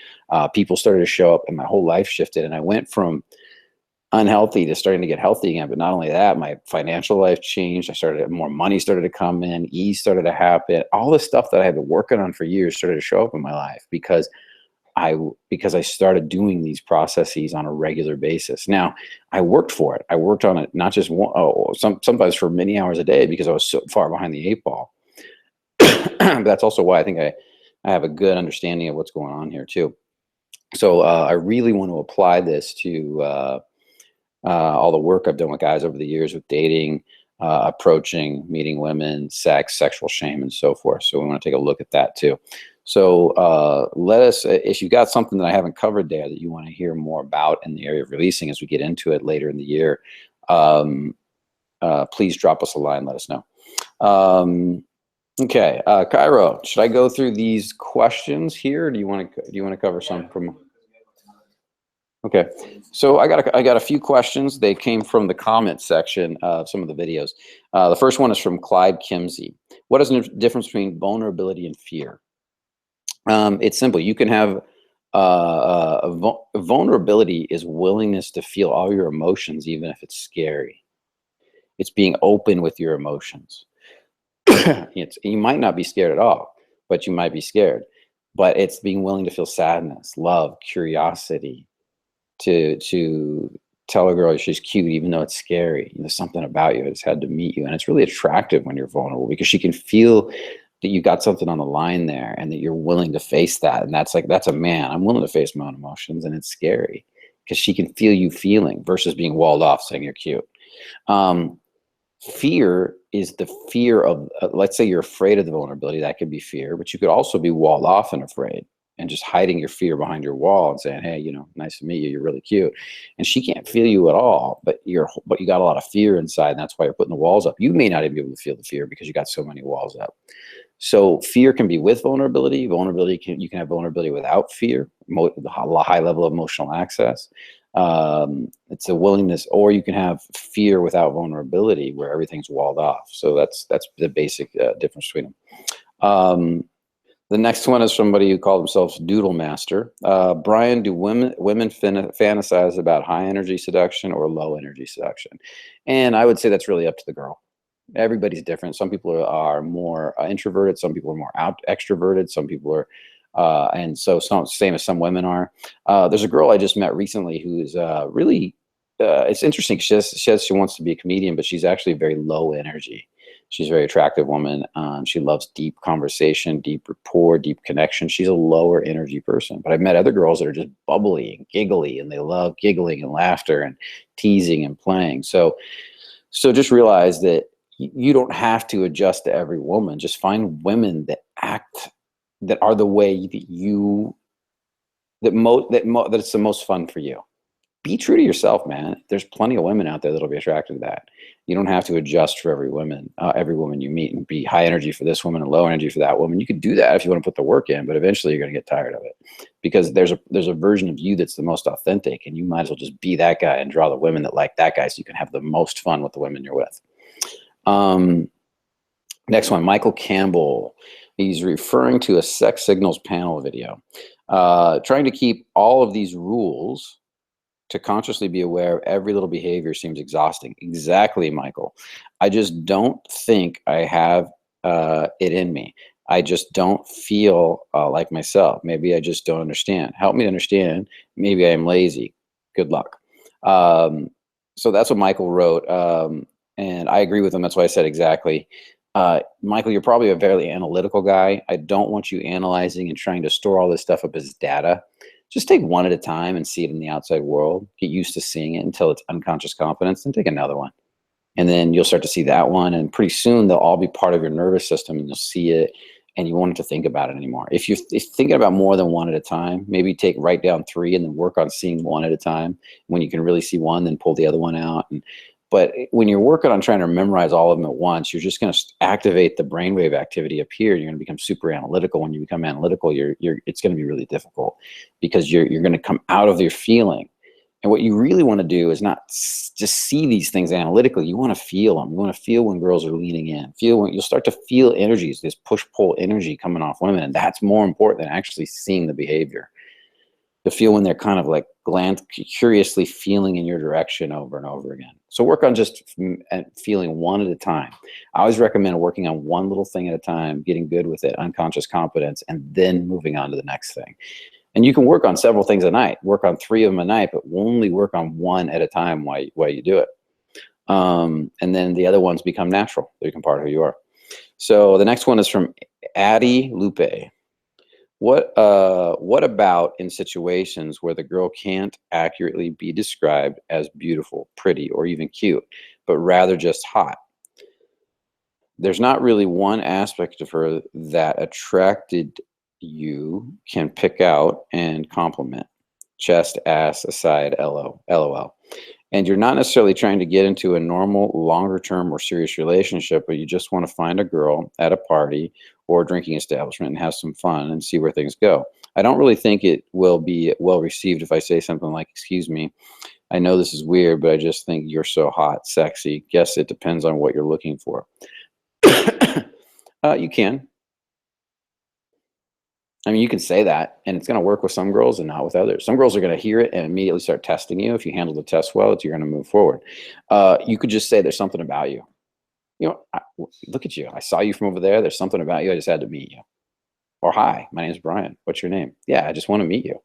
People started to show up, and my whole life shifted. And I went from unhealthy to starting to get healthy again. But not only that, my financial life changed. More money started to come in, ease started to happen. All the stuff that I had been working on for years started to show up in my life because I started doing these processes on a regular basis. Now, I worked for it. I worked on it not just sometimes for many hours a day, because I was so far behind the 8 ball. But that's also why I think I have a good understanding of what's going on here too. So I really want to apply this to all the work I've done with guys over the years with dating, approaching, meeting women, sex, sexual shame, and so forth. So we want to take a look at that too. So let us, if you've got something that I haven't covered there that you want to hear more about in the area of releasing as we get into it later in the year, please drop us a line, let us know. Okay, Cairo, should I go through these questions here? Or do you want to cover some from? Okay, so I got a few questions. They came from the comment section of some of the videos. The first one is from Clyde Kimsey. What is the difference between vulnerability and fear? It's simple. You can have vulnerability is willingness to feel all your emotions, even if it's scary. It's being open with your emotions. You might not be scared at all, but you might be scared. But it's being willing to feel sadness, love, curiosity, to tell a girl she's cute, even though it's scary. There's something about you. It's had to meet you. And it's really attractive when you're vulnerable because she can feel that you've got something on the line there and that you're willing to face that. And that's a man. I'm willing to face my own emotions, and it's scary because she can feel you feeling versus being walled off saying you're cute. Fear is the fear of, let's say you're afraid of the vulnerability. That could be fear, but you could also be walled off and afraid and just hiding your fear behind your wall and saying, hey, nice to meet you. You're really cute. And she can't feel you at all, but you got a lot of fear inside. And that's why you're putting the walls up. You may not even be able to feel the fear because you got so many walls up. So fear can be with vulnerability. You can have vulnerability without fear, a high level of emotional access. It's a willingness, or you can have fear without vulnerability where everything's walled off. So that's the basic difference between them. The next one is somebody who called themselves Doodle Master. Brian, do women fantasize about high energy seduction or low energy seduction? And I would say that's really up to the girl. Everybody's different. Some people are more introverted. Some people are more extroverted. Some people are, and so same as some women are. There's a girl I just met recently who's really, it's interesting. She says she wants to be a comedian, but she's actually very low energy. She's a very attractive woman. She loves deep conversation, deep rapport, deep connection. She's a lower energy person. But I've met other girls that are just bubbly and giggly, and they love giggling and laughter and teasing and playing. So just realize that you don't have to adjust to every woman. Just find women that are the way that it's the most fun for you. Be true to yourself, man. There's plenty of women out there that'll be attracted to that. You don't have to adjust for every woman you meet and be high energy for this woman and low energy for that woman. You could do that if you want to put the work in, but eventually you're going to get tired of it because there's a version of you that's the most authentic, and you might as well just be that guy and draw the women that like that guy so you can have the most fun with the women you're with. Next one, Michael Campbell. He's referring to a sex signals panel video. Trying to keep all of these rules to consciously be aware of every little behavior seems exhausting. Exactly, Michael. I just don't think I have it in me. I just don't feel like myself. Maybe I just don't understand. Help me to understand. Maybe I am lazy. Good luck. So that's what Michael wrote. And I agree with him. That's why I said exactly. Michael, you're probably a very analytical guy. I don't want you analyzing and trying to store all this stuff up as data. Just take one at a time and see it in the outside world. Get used to seeing it until it's unconscious competence, and take another one. And then you'll start to see that one. And pretty soon they'll all be part of your nervous system, and you'll see it and you won't have to think about it anymore. If you're thinking about more than one at a time, maybe write down 3 and then work on seeing one at a time. When you can really see one, then pull the other one out. But when you're working on trying to memorize all of them at once, you're just going to activate the brainwave activity up here. You're going to become super analytical. When you become analytical, it's going to be really difficult because you're going to come out of your feeling. And what you really want to do is not just see these things analytically. You want to feel them. You want to feel when girls are leaning in. You'll start to feel energies, this push-pull energy coming off women. And that's more important than actually seeing the behavior. To feel when they're kind of like curiously feeling in your direction over and over again. So work on just feeling one at a time. I always recommend working on one little thing at a time, getting good with it, unconscious competence, and then moving on to the next thing. And you can work on several things a night. Work on 3 of them a night, but only work on one at a time while you do it. And then the other ones become natural. They become part of who you are. So the next one is from Addie Lupe. What about in situations where the girl can't accurately be described as beautiful, pretty, or even cute, but rather just hot? there's not really one aspect of her that attracted you can pick out and compliment. Chest, ass aside, LOL. And you're not necessarily trying to get into a normal, longer term or serious relationship, but you just want to find a girl at a party or a drinking establishment and have some fun and see where things go. I don't really think it will be well received if I say something like, excuse me, I know this is weird, but I just think you're so hot, sexy. Guess it depends on what you're looking for. You can. I mean, you can say that, and it's going to work with some girls and not with others. Some girls are going to hear it and immediately start testing you. If you handle the test well, you're going to move forward. You could just say, there's something about you. You know, look at you. I saw you from over there. There's something about you. I just had to meet you. Or, hi, my name's Brian. What's your name? Yeah, I just want to meet you.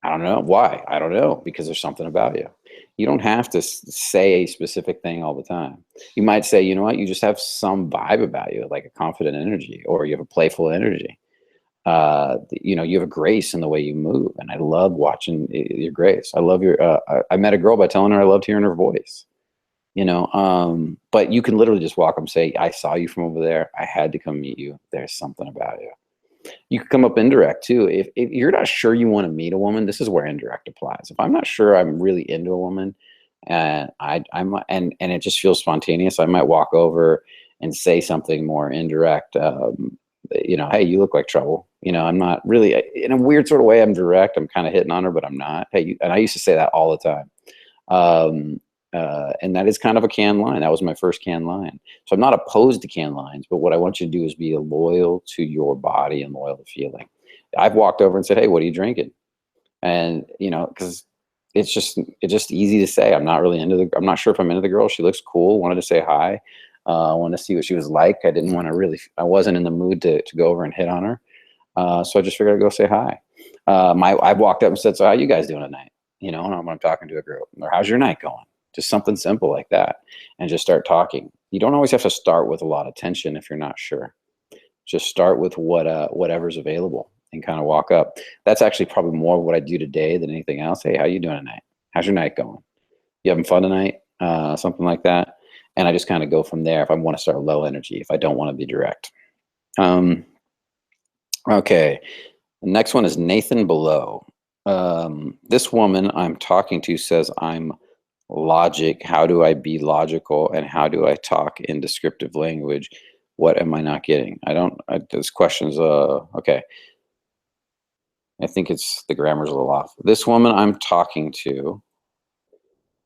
I don't know. Why? I don't know. Because there's something about you. You don't have to say a specific thing all the time. You might say, you know what? You just have some vibe about you, like a confident energy, or you have a playful energy. You know, you have a grace in the way you move, and I love watching your grace. I love your I met a girl by telling her I loved hearing her voice, you know. But you can literally just walk up and say, I saw you from over there, I had to come meet you, there's something about you. You could come up indirect too. If you're not sure you want to meet a woman, this is where indirect applies. If I'm not sure I'm really into a woman, and and it just feels spontaneous, I might walk over and say something more indirect. You know, hey, you look like trouble. You know, I'm not really, in a weird sort of way, I'm direct. I'm kind of hitting on her, but I'm not. Hey, and I used to say that all the time. And that is kind of a canned line. That was my first canned line. So I'm not opposed to canned lines, but what I want you to do is be loyal to your body and loyal to feeling. I've walked over and said, hey, what are you drinking? And, you know, because it's just easy to say. I'm not really I'm not sure if I'm into the girl. She looks cool. Wanted to say hi. I wanted to see what she was like. I wasn't in the mood to go over and hit on her. So I just figured I'd go say hi. I walked up and said, so how you guys doing tonight? You know, when I'm talking to a girl, or how's your night going? Just something simple like that, and just start talking. You don't always have to start with a lot of tension if you're not sure. Just start with whatever's available and kind of walk up. That's actually probably more of what I do today than anything else. Hey, how you doing tonight? How's your night going? You having fun tonight? Something like that. And I just kind of go from there if I want to start low energy, if I don't want to be direct. Okay. The next one is Nathan Below. This woman I'm talking to says, I'm logic. How do I be logical? And how do I talk in descriptive language? What am I not getting? This question's, okay. I think the grammar's a little off. This woman I'm talking to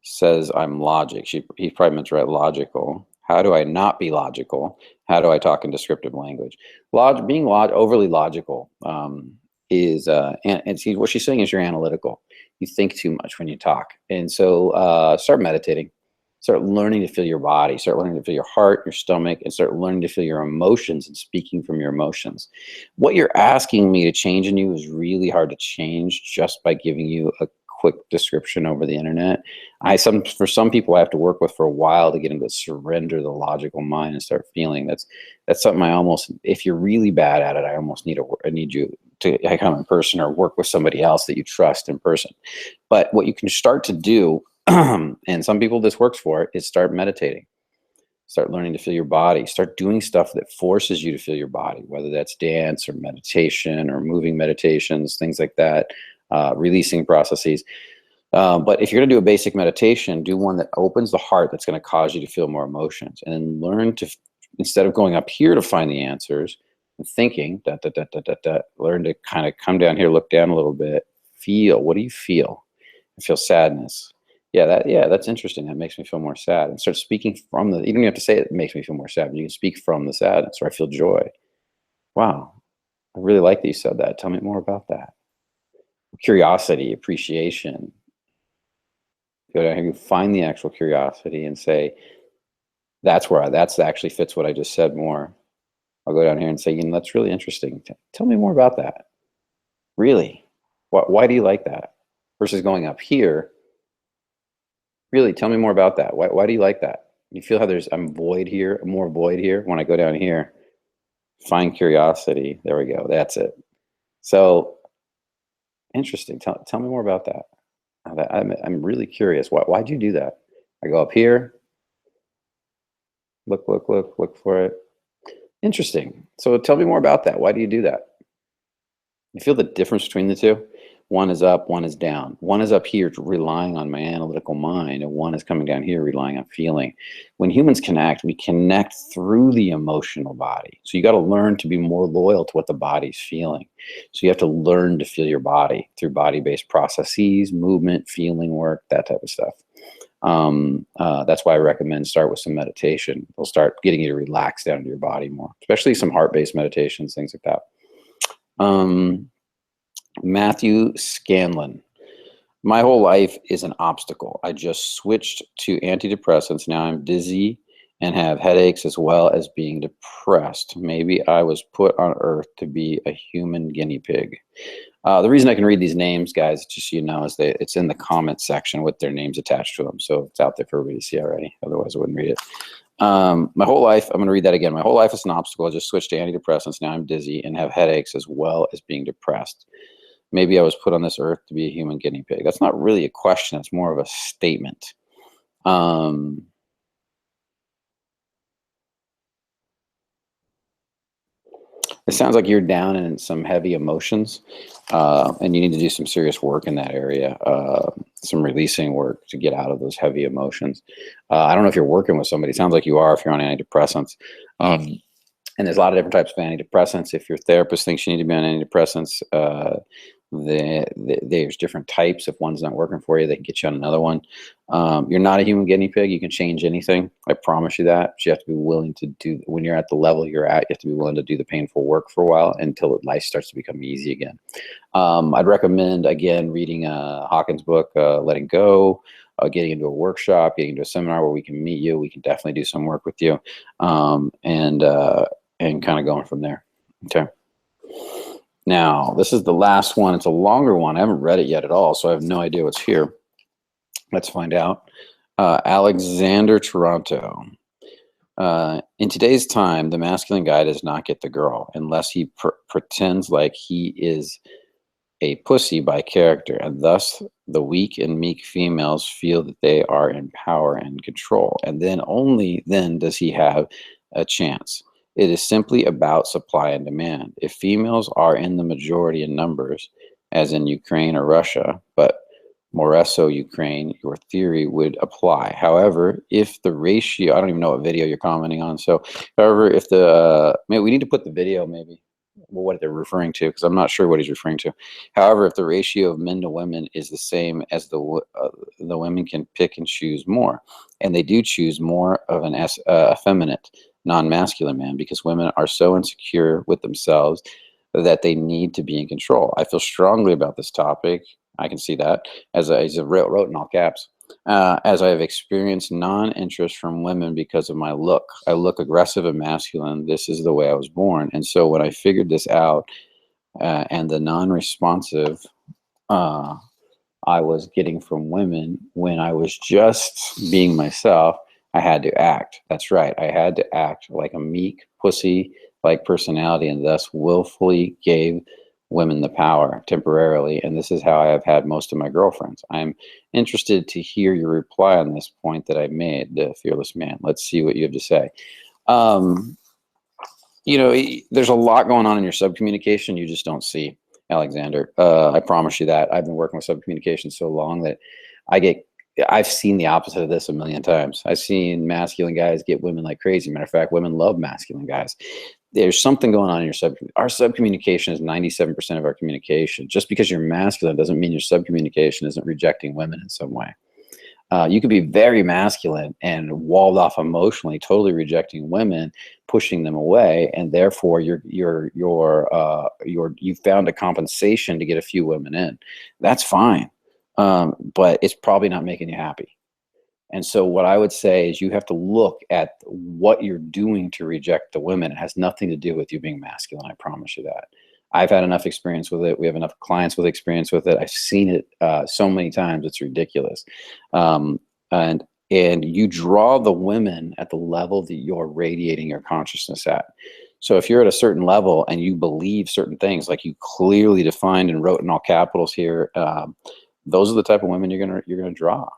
says I'm logic. He probably meant to write logical. How do I not be logical? How do I talk in descriptive language? Being overly logical is, and see, what she's saying is you're analytical. You think too much when you talk. And so start meditating. Start learning to feel your body. Start learning to feel your heart, your stomach, and start learning to feel your emotions and speaking from your emotions. What you're asking me to change in you is really hard to change just by giving you a quick description over the internet. For some people I have to work with for a while to get them to surrender the logical mind and start feeling. That's something if you're really bad at it, I need you to come in person or work with somebody else that you trust in person. But what you can start to do, and some people this works for, is start meditating. Start learning to feel your body. Start doing stuff that forces you to feel your body, whether that's dance or meditation or moving meditations, things like that, releasing processes. But if you're going to do a basic meditation, do one that opens the heart, that's going to cause you to feel more emotions. And then learn to, instead of going up here to find the answers and thinking, learn to kind of come down here, look down a little bit, feel. What do you feel? I feel sadness. Yeah, that's interesting. That makes me feel more sad. And start speaking from you don't have to say it makes me feel more sad, but you can speak from the sadness, or I feel joy. Wow, I really like that you said that. Tell me more about that. Curiosity, appreciation. Go down here, you find the actual curiosity and say, that's actually fits what I just said more. I'll go down here and say, that's really interesting. Tell me more about that. Really? Why do you like that? Versus going up here, really, tell me more about that. Why do you like that? You feel how I'm void here, more void here. When I go down here, find curiosity. There we go. That's it. So interesting. Tell me more about that. I'm really curious. Why'd you do that? I go up here. Look for it. Interesting. So tell me more about that. Why do you do that? You feel the difference between the two? One is up, one is down. One is up here relying on my analytical mind, and one is coming down here relying on feeling. When humans connect, we connect through the emotional body. So you got to learn to be more loyal to what the body's feeling. So you have to learn to feel your body through body-based processes, movement, feeling work, that type of stuff. That's why I recommend start with some meditation. They'll start getting you to relax down into your body more, especially some heart-based meditations, things like that. Matthew Scanlon. My whole life is an obstacle. I just switched to antidepressants. Now I'm dizzy and have headaches as well as being depressed. Maybe I was put on earth to be a human guinea pig. The reason I can read these names, guys, just so you know, is that it's in the comment section with their names attached to them. So it's out there for everybody to see already. Otherwise, I wouldn't read it. My whole life, I'm going to read that again. My whole life is an obstacle. I just switched to antidepressants. Now I'm dizzy and have headaches as well as being depressed. Maybe I was put on this earth to be a human guinea pig. That's not really a question. It's more of a statement. It sounds like you're down in some heavy emotions, and you need to do some serious work in that area, some releasing work to get out of those heavy emotions. I don't know if you're working with somebody. It sounds like you are if you're on antidepressants. And there's a lot of different types of antidepressants. If your therapist thinks you need to be on antidepressants, there's different types. If one's not working for you, they can get you on another one. You're not a human guinea pig. You can change anything. I promise you that. But you have to be willing to do, when you're at the level you're at, you have to be willing to do the painful work for a while until life starts to become easy again. I'd recommend, again, reading Hawkins' book, Letting Go, getting into a workshop, getting into a seminar where we can meet you. We can definitely do some work with you, and kind of going from there. Okay. Now, this is the last one. It's a longer one. I haven't read it yet at all, so I have no idea what's here. Let's find out. Alexander Toronto. In today's time, the masculine guy does not get the girl unless he pretends like he is a pussy by character, and thus the weak and meek females feel that they are in power and control, and then only then does he have a chance. It is simply about supply and demand. If females are in the majority in numbers, as in Ukraine or Russia, but more so Ukraine, your theory would apply. However, if the ratio, I don't even know what video you're commenting on. So, however, if the, maybe we need to put the video maybe, well, what they're referring to, because I'm not sure what he's referring to. However, if the ratio of men to women is the same as the women can pick and choose more, and they do choose more of an effeminate, non-masculine man, because women are so insecure with themselves that they need to be in control. I feel strongly about this topic. I can see that, as I wrote in all caps, as I have experienced non-interest from women because of my look. I look aggressive and masculine. This is the way I was born. And so when I figured this out, and the non-responsive I was getting from women when I was just being myself, I had to act. That's right. I had to act like a meek, pussy-like personality, and thus willfully gave women the power temporarily. And this is how I have had most of my girlfriends. I'm interested to hear your reply on this point that I made, the fearless man. Let's see what you have to say. You know, there's a lot going on in your subcommunication you just don't see, Alexander. I promise you that. I've been working with subcommunication so long that I've seen the opposite of this a million times. I've seen masculine guys get women like crazy. Matter of fact, women love masculine guys. There's something going on in your our subcommunication is 97% of our communication. Just because you're masculine doesn't mean your subcommunication isn't rejecting women in some way. You could be very masculine and walled off emotionally, totally rejecting women, pushing them away, and therefore you found a compensation to get a few women in. That's fine, but it's probably not making you happy. And so what I would say is you have to look at what you're doing to reject the women. It has nothing to do with you being masculine. I promise you that. I've had enough experience with it. We have enough clients with experience with it. I've seen it so many times. It's ridiculous. And you draw the women at the level that you're radiating your consciousness at. So if you're at a certain level and you believe certain things, like you clearly defined and wrote in all capitals here, those are the type of women you're gonna draw.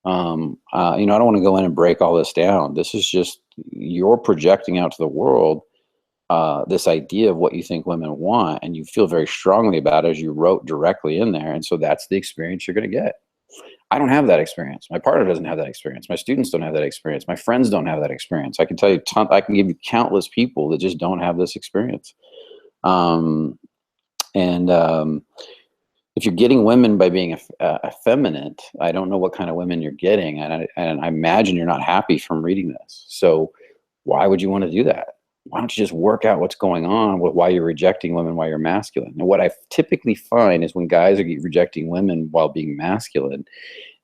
You know, I don't want to go in and break all this down. This is just you're projecting out to the world this idea of what you think women want, and you feel very strongly about it as you wrote directly in there. And so that's the experience you're going to get. I don't have that experience. My partner doesn't have that experience. My students don't have that experience. My friends don't have that experience. I can tell you, I can give you countless people that just don't have this experience. Um, and if you're getting women by being effeminate, I don't know what kind of women you're getting, and I imagine you're not happy from reading this. So why would you want to do that? Why don't you just work out what's going on with why you're rejecting women while you're masculine? And what I typically find is when guys are rejecting women while being masculine,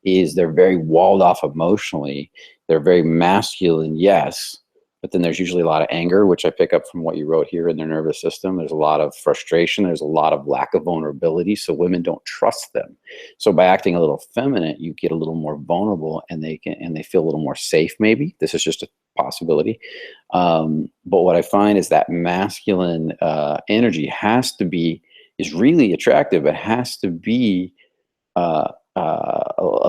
is they're very walled off emotionally. They're very masculine, yes, but then there's usually a lot of anger, which I pick up from what you wrote here in their nervous system. There's a lot of frustration. There's a lot of lack of vulnerability. So women don't trust them. So by acting a little feminine, you get a little more vulnerable, and they feel a little more safe. Maybe this is just a possibility. But what I find is that masculine energy is really attractive. It has to be a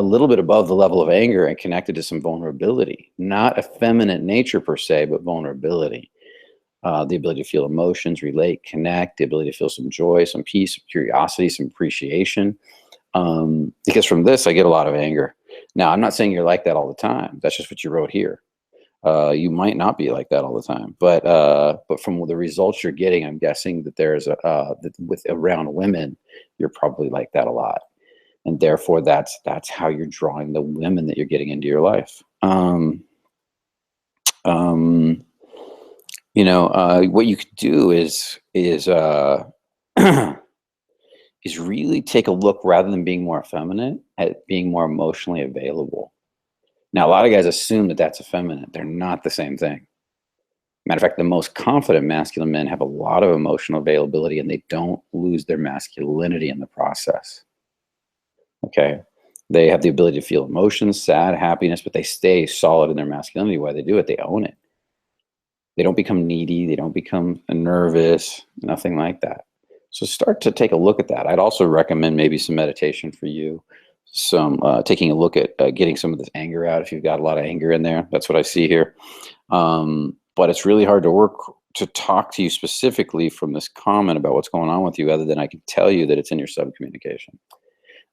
little bit above the level of anger and connected to some vulnerability, not a feminine nature per se, but vulnerability. The ability to feel emotions, relate, connect, the ability to feel some joy, some peace, some curiosity, some appreciation. Because from this, I get a lot of anger. Now, I'm not saying you're like that all the time. That's just what you wrote here. You might not be like that all the time, but from the results you're getting, I'm guessing that there's with around women, you're probably like that a lot. And therefore, that's how you're drawing the women that you're getting into your life. You know, what you could do is is really take a look, rather than being more effeminate, at being more emotionally available. Now, a lot of guys assume that that's effeminate. They're not the same thing. Matter of fact, the most confident masculine men have a lot of emotional availability, and they don't lose their masculinity in the process. Okay. They have the ability to feel emotions, sad, happiness, but they stay solid in their masculinity. Why they do it? They own it. They don't become needy. They don't become nervous, nothing like that. So start to take a look at that. I'd also recommend maybe some meditation for you, some taking a look at getting some of this anger out if you've got a lot of anger in there. That's what I see here. But it's really hard to talk to you specifically from this comment about what's going on with you, other than I can tell you that it's in your subcommunication.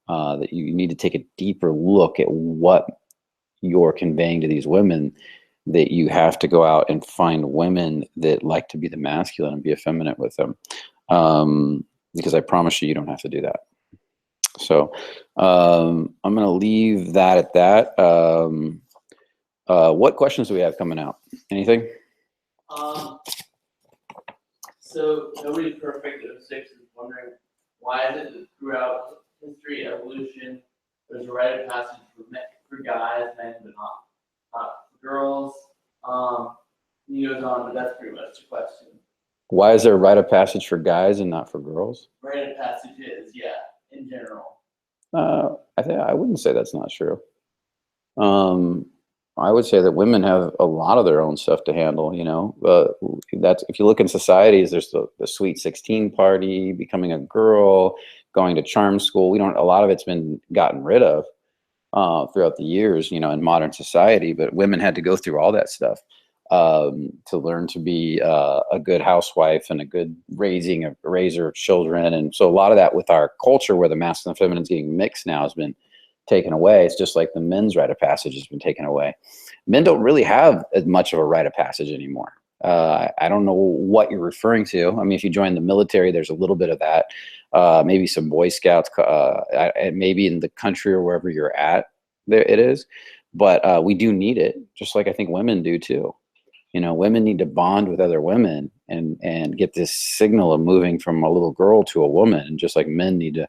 That you need to take a deeper look at what you're conveying to these women, that you have to go out and find women that like to be the masculine and be effeminate with them. Because I promise you, you don't have to do that. So I'm going to leave that at that. What questions do we have coming out? Anything? So nobody's perfect. 06 is wondering, why is it that throughout history, evolution, there's a rite of passage for guys, men, but not for girls. He goes on, but that's pretty much the question. Why is there a rite of passage for guys and not for girls? Rite of passage is, yeah, in general. I wouldn't say that's not true. I would say that women have a lot of their own stuff to handle. You know, that's, if you look in societies, there's the sweet 16 party, becoming a girl, going to charm school. A lot of it's been gotten rid of throughout the years, you know, in modern society. But women had to go through all that stuff to learn to be a good housewife and a good raiser of children. And so a lot of that with our culture, where the masculine and feminine is getting mixed now, has been taken away. It's just like the men's rite of passage has been taken away. Men don't really have as much of a rite of passage anymore. I don't know what you're referring to. I mean, if you join the military, there's a little bit of that. Maybe some Boy Scouts, maybe in the country or wherever you're at, there it is. But we do need it, just like I think women do too. You know, women need to bond with other women and get this signal of moving from a little girl to a woman. And just like men need to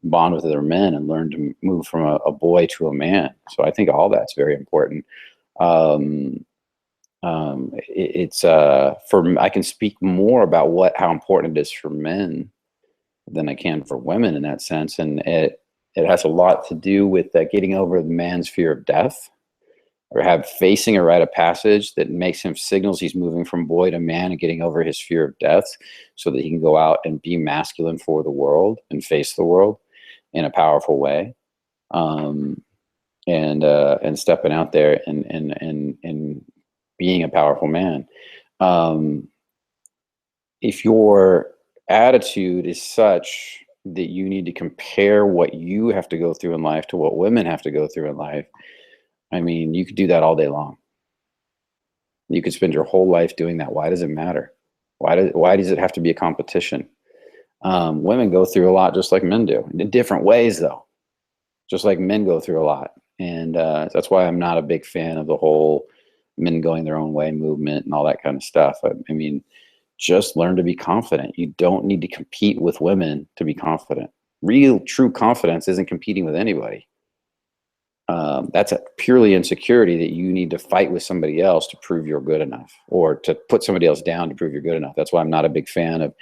bond with other men and learn to move from a boy to a man. So I think all that's very important. I can speak more about how important it is for men than I can for women in that sense. And it has a lot to do with getting over the man's fear of death, or facing a rite of passage that makes him signals he's moving from boy to man and getting over his fear of death, so that he can go out and be masculine for the world and face the world in a powerful way. and stepping out there and being a powerful man. If your attitude is such that you need to compare what you have to go through in life to what women have to go through in life, I mean, you could do that all day long. You could spend your whole life doing that. Why does it matter? Why does it have to be a competition? Women go through a lot just like men do, in different ways though, just like men go through a lot. And that's why I'm not a big fan of the whole men going their own way movement and all that kind of stuff. I mean, just learn to be confident. You don't need to compete with women to be confident. Real, true confidence isn't competing with anybody. That's a purely insecurity that you need to fight with somebody else to prove you're good enough, or to put somebody else down to prove you're good enough. That's why I'm not a big fan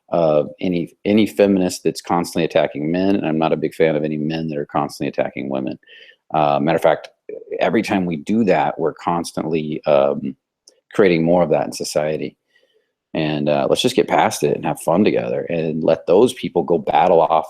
of any feminist that's constantly attacking men, and I'm not a big fan of any men that are constantly attacking women. Matter of fact, every time we do that, we're constantly creating more of that in society. And let's just get past it and have fun together, and let those people go battle off,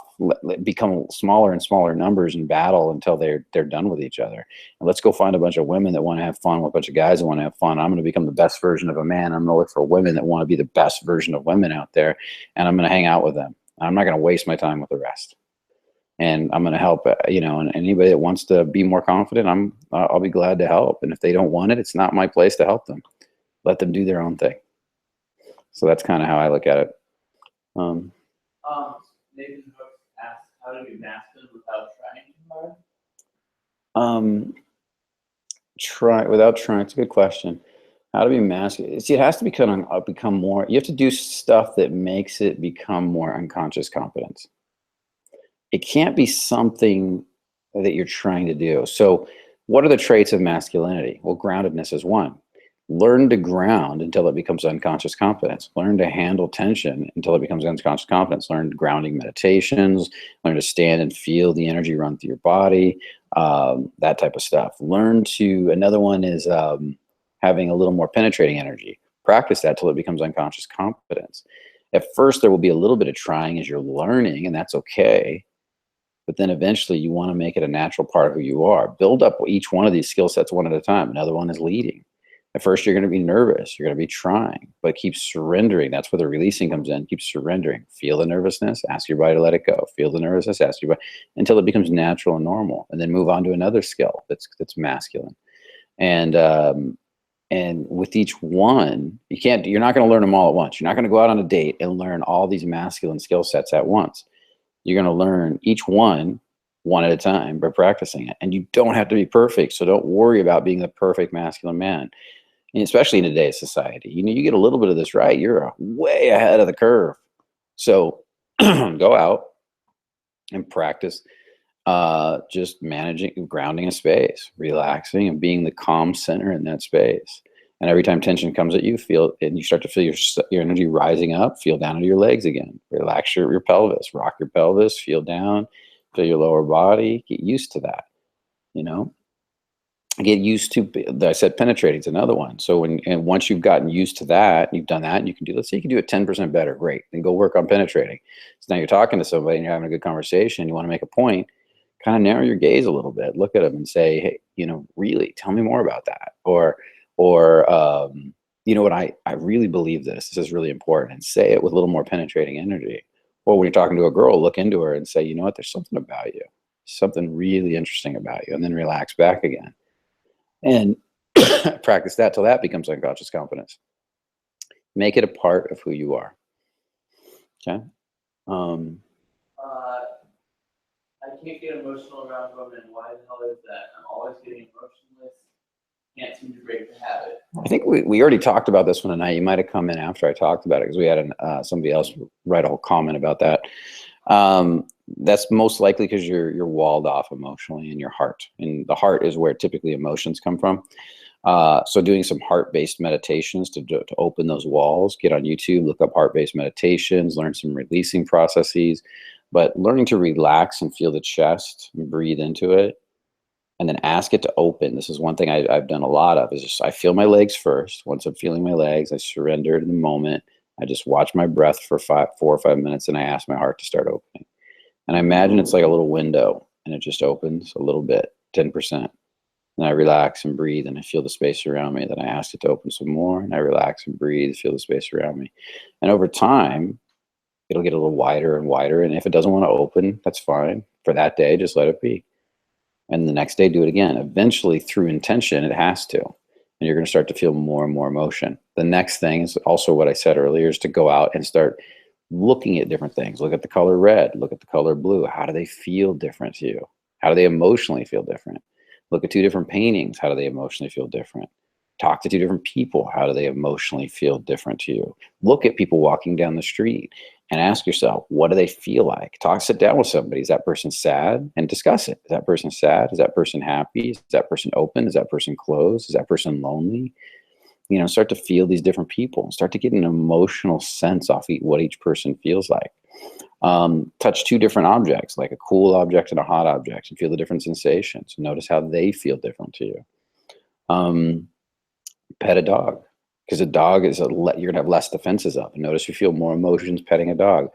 become smaller and smaller numbers and battle until they're done with each other. And let's go find a bunch of women that want to have fun with a bunch of guys that want to have fun. I'm going to become the best version of a man. I'm going to look for women that want to be the best version of women out there, and I'm going to hang out with them. I'm not going to waste my time with the rest. And I'm going to help, and anybody that wants to be more confident, I'll be glad to help. And if they don't want it, it's not my place to help them. Let them do their own thing. So that's kind of how I look at it. Maybe the book asks how to be masculine without trying too hard. Without trying. It's a good question. How to be masculine? See, it has to become more. You have to do stuff that makes it become more unconscious competence. It can't be something that you're trying to do. So, what are the traits of masculinity? Well, groundedness is one. Learn to ground until it becomes unconscious competence. Learn to handle tension until it becomes unconscious competence. Learn grounding meditations. Learn to stand and feel the energy run through your body. That type of stuff. Another one is having a little more penetrating energy. Practice that till it becomes unconscious competence. At first, there will be a little bit of trying as you're learning, and that's okay. But then eventually you want to make it a natural part of who you are. Build up each one of these skill sets one at a time. Another one is leading. At first, you're going to be nervous. You're going to be trying, but keep surrendering. That's where the releasing comes in. Keep surrendering. Feel the nervousness. Ask your body to let it go. Feel the nervousness. Ask your body until it becomes natural and normal, and then move on to another skill that's masculine. And with each one, you're not going to learn them all at once. You're not going to go out on a date and learn all these masculine skill sets at once. You're going to learn each one at a time by practicing it. And you don't have to be perfect. So don't worry about being the perfect masculine man. And especially in today's society, you get a little bit of this right, you're way ahead of the curve. So go out and practice just grounding a space, relaxing, and being the calm center in that space. And every time tension comes at you, and you start to feel your energy rising up, feel down into your legs again. Relax your pelvis, rock your pelvis, feel down, feel your lower body. Get used to that, Get used to, I said penetrating is another one. So once you've gotten used to that, you've done that, and let's say you can do it 10% better, great. Then go work on penetrating. So now you're talking to somebody and you're having a good conversation, you want to make a point, kind of narrow your gaze a little bit, look at them and say, hey, really tell me more about that. Or you know what, I really believe this is really important, and say it with a little more penetrating energy. Or when you're talking to a girl, look into her and say, you know what, there's something about you, something really interesting about you, and then relax back again. And practice that till that becomes unconscious competence. Make it a part of who you are. Okay. I can't get emotional around women. Why the hell is that? I'm always getting emotionless. Can't seem to break the habit. I think we already talked about this one tonight. You might have come in after I talked about it, because we had somebody else write a whole comment about that. That's most likely because you're walled off emotionally in your heart, and the heart is where typically emotions come from. So doing some heart-based meditations to open those walls. Get on YouTube, look up heart-based meditations, learn some releasing processes, but learning to relax and feel the chest and breathe into it, and then ask it to open. This is one thing I've done a lot of, is just I feel my legs first. Once I'm feeling my legs, I surrender to the moment. I just watch my breath for 4 or 5 minutes, and I ask my heart to start opening. And I imagine it's like a little window, and it just opens a little bit, 10%. And I relax and breathe, and I feel the space around me. Then I ask it to open some more, and I relax and breathe, feel the space around me. And over time, it'll get a little wider and wider. And if it doesn't want to open, that's fine. For that day, just let it be. And the next day, do it again. Eventually, through intention, it has to. And you're going to start to feel more and more emotion. The next thing is also what I said earlier, is to go out and start looking at different things. Look at the color red, look at the color blue. How do they feel different to you? How do they emotionally feel different? Look at two different paintings. How do they emotionally feel different? Talk to two different people. How do they emotionally feel different to you? Look at people walking down the street and ask yourself, what do they feel like? Sit down with somebody. Is that person sad? And discuss it. Is that person sad? Is that person happy? Is that person open? Is that person closed? Is that person lonely? You know, start to feel these different people and start to get an emotional sense off what each person feels like. Touch two different objects, like a cool object and a hot object, and feel the different sensations. Notice how they feel different to you. Pet a dog, because a dog is you're gonna have less defenses up. And notice you feel more emotions petting a dog.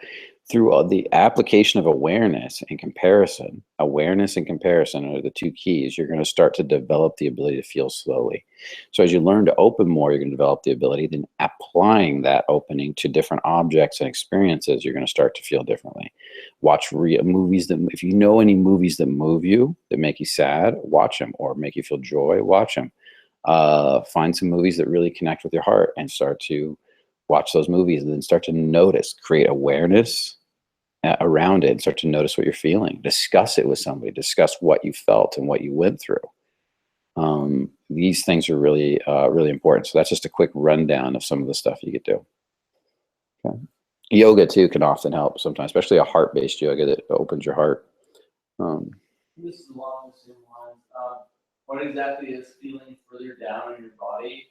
Through the application of awareness and comparison are the two keys. You're going to start to develop the ability to feel slowly. So as you learn to open more, you're going to develop the ability. Then applying that opening to different objects and experiences, you're going to start to feel differently. Watch movies if you know any movies that move you, that make you sad, watch them, or make you feel joy, watch them. Find some movies that really connect with your heart and start to watch those movies, and then start to notice, create awareness around it, and start to notice what you're feeling. Discuss it with somebody, discuss what you felt and what you went through. These things are really, really important. So that's just a quick rundown of some of the stuff you could do. Okay. Yoga too can often help sometimes, especially a heart-based yoga that opens your heart. This is along the same lines. What exactly is feeling further down in your body?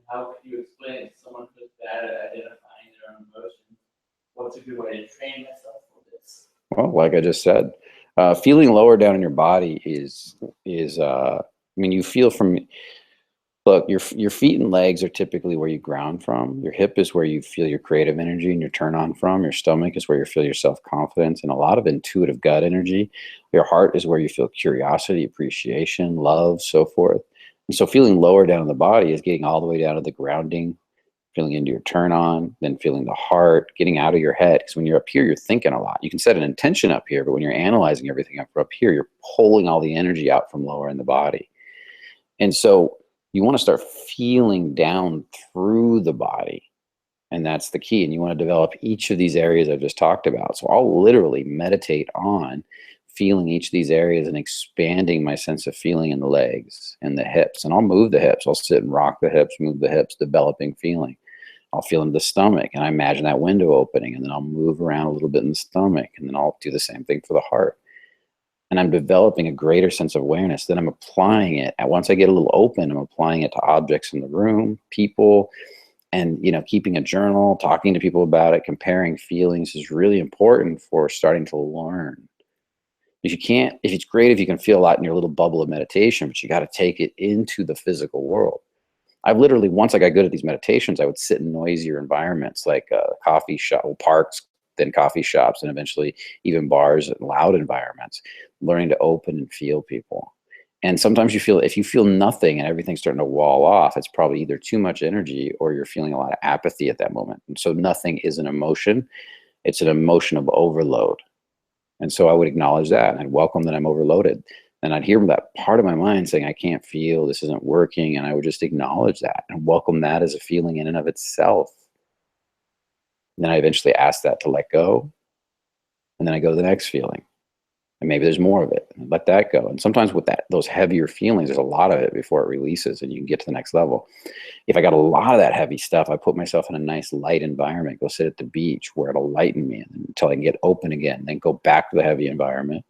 How could you explain it to someone who's bad at identifying their own emotions? What's a good way to train myself for this? Well, like I just said, feeling lower down in your body is I mean, you feel from, look, your feet and legs are typically where you ground from. Your hip is where you feel your creative energy and your turn on from. Your stomach is where you feel your self-confidence and a lot of intuitive gut energy. Your heart is where you feel curiosity, appreciation, love, so forth. And so feeling lower down in the body is getting all the way down to the grounding, feeling into your turn on, then feeling the heart, getting out of your head. Because when you're up here, you're thinking a lot. You can set an intention up here, but when you're analyzing everything up here, you're pulling all the energy out from lower in the body. And so you want to start feeling down through the body. And that's the key. And you want to develop each of these areas I've just talked about. So I'll literally meditate on feeling each of these areas and expanding my sense of feeling in the legs and the hips. And I'll move the hips. I'll sit and rock the hips, move the hips, developing feeling. I'll feel into the stomach and I imagine that window opening, and then I'll move around a little bit in the stomach, and then I'll do the same thing for the heart. And I'm developing a greater sense of awareness. Then I'm applying it. And once I get a little open, I'm applying it to objects in the room, people, and, you know, keeping a journal, talking to people about it, comparing feelings is really important for starting to learn. If it's great if you can feel a lot in your little bubble of meditation, but you got to take it into the physical world. I've literally, once I got good at these meditations, I would sit in noisier environments like coffee shop, parks, then coffee shops, and eventually even bars and loud environments, learning to open and feel people. And sometimes if you feel nothing and everything's starting to wall off, it's probably either too much energy or you're feeling a lot of apathy at that moment. And so nothing is an emotion. It's an emotion of overload. And so I would acknowledge that, and I'd welcome that I'm overloaded. And I'd hear that part of my mind saying, I can't feel, this isn't working. And I would just acknowledge that and welcome that as a feeling in and of itself. And then I eventually ask that to let go. And then I go to the next feeling. And maybe there's more of it. And let that go. And sometimes with those heavier feelings, there's a lot of it before it releases and you can get to the next level. If I got a lot of that heavy stuff, I put myself in a nice light environment, go sit at the beach where it'll lighten me until I can get open again, then go back to the heavy environment,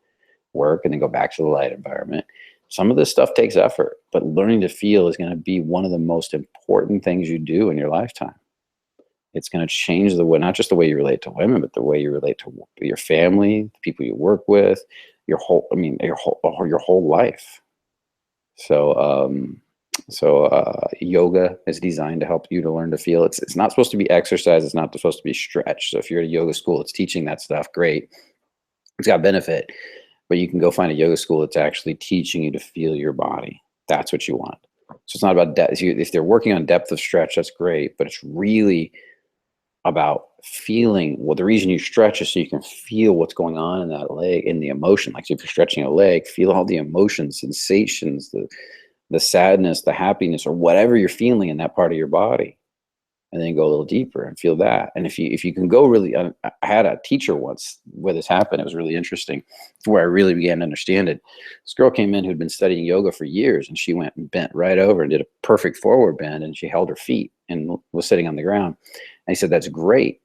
work, and then go back to the light environment. Some of this stuff takes effort, but learning to feel is going to be one of the most important things you do in your lifetime. It's going to change the way, not just the way you relate to women, but the way you relate to your family, the people you work with, your whole life. So, yoga is designed to help you to learn to feel. It's not supposed to be exercise. It's not supposed to be stretch. So if you're at a yoga school, it's teaching that stuff. Great. It's got benefit. but you can go find a yoga school that's actually teaching you to feel your body. That's what you want. So it's not about depth. If they're working on depth of stretch, that's great, but it's really about feeling. Well, the reason you stretch is so you can feel what's going on in that leg, in the emotion. Like if you're stretching a leg, feel all the emotions, sensations, the sadness, the happiness, or whatever you're feeling in that part of your body, and then go a little deeper and feel that. And if you can go really, I had a teacher once where this happened. It was really interesting, where I really began to understand it. This girl came in who'd been studying yoga for years, and she went and bent right over and did a perfect forward bend, and she held her feet and was sitting on the ground. And he said, "That's great.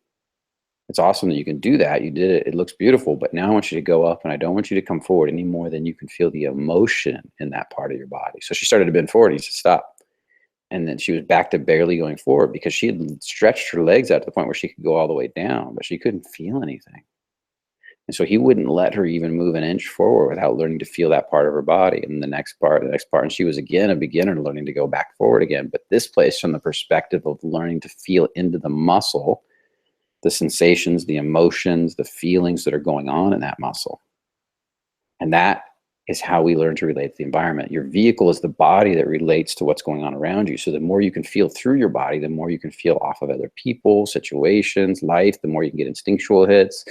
It's awesome that you can do that. You did it. It looks beautiful. But now I want you to go up, and I don't want you to come forward any more than you can feel the emotion in that part of your body." So she started to bend forward. He said, "Stop." And then she was back to barely going forward because she had stretched her legs out to the point where she could go all the way down, but she couldn't feel anything. And so he wouldn't let her even move an inch forward without learning to feel that part of her body, and the next part, the next part. And she was again a beginner learning to go back forward again. But this place from the perspective of learning to feel into the muscle, the sensations, the emotions, the feelings that are going on in that muscle. And that is how we learn to relate to the environment. Your vehicle is the body that relates to what's going on around you. So the more you can feel through your body, the more you can feel off of other people, situations, life, the more you can get instinctual hits.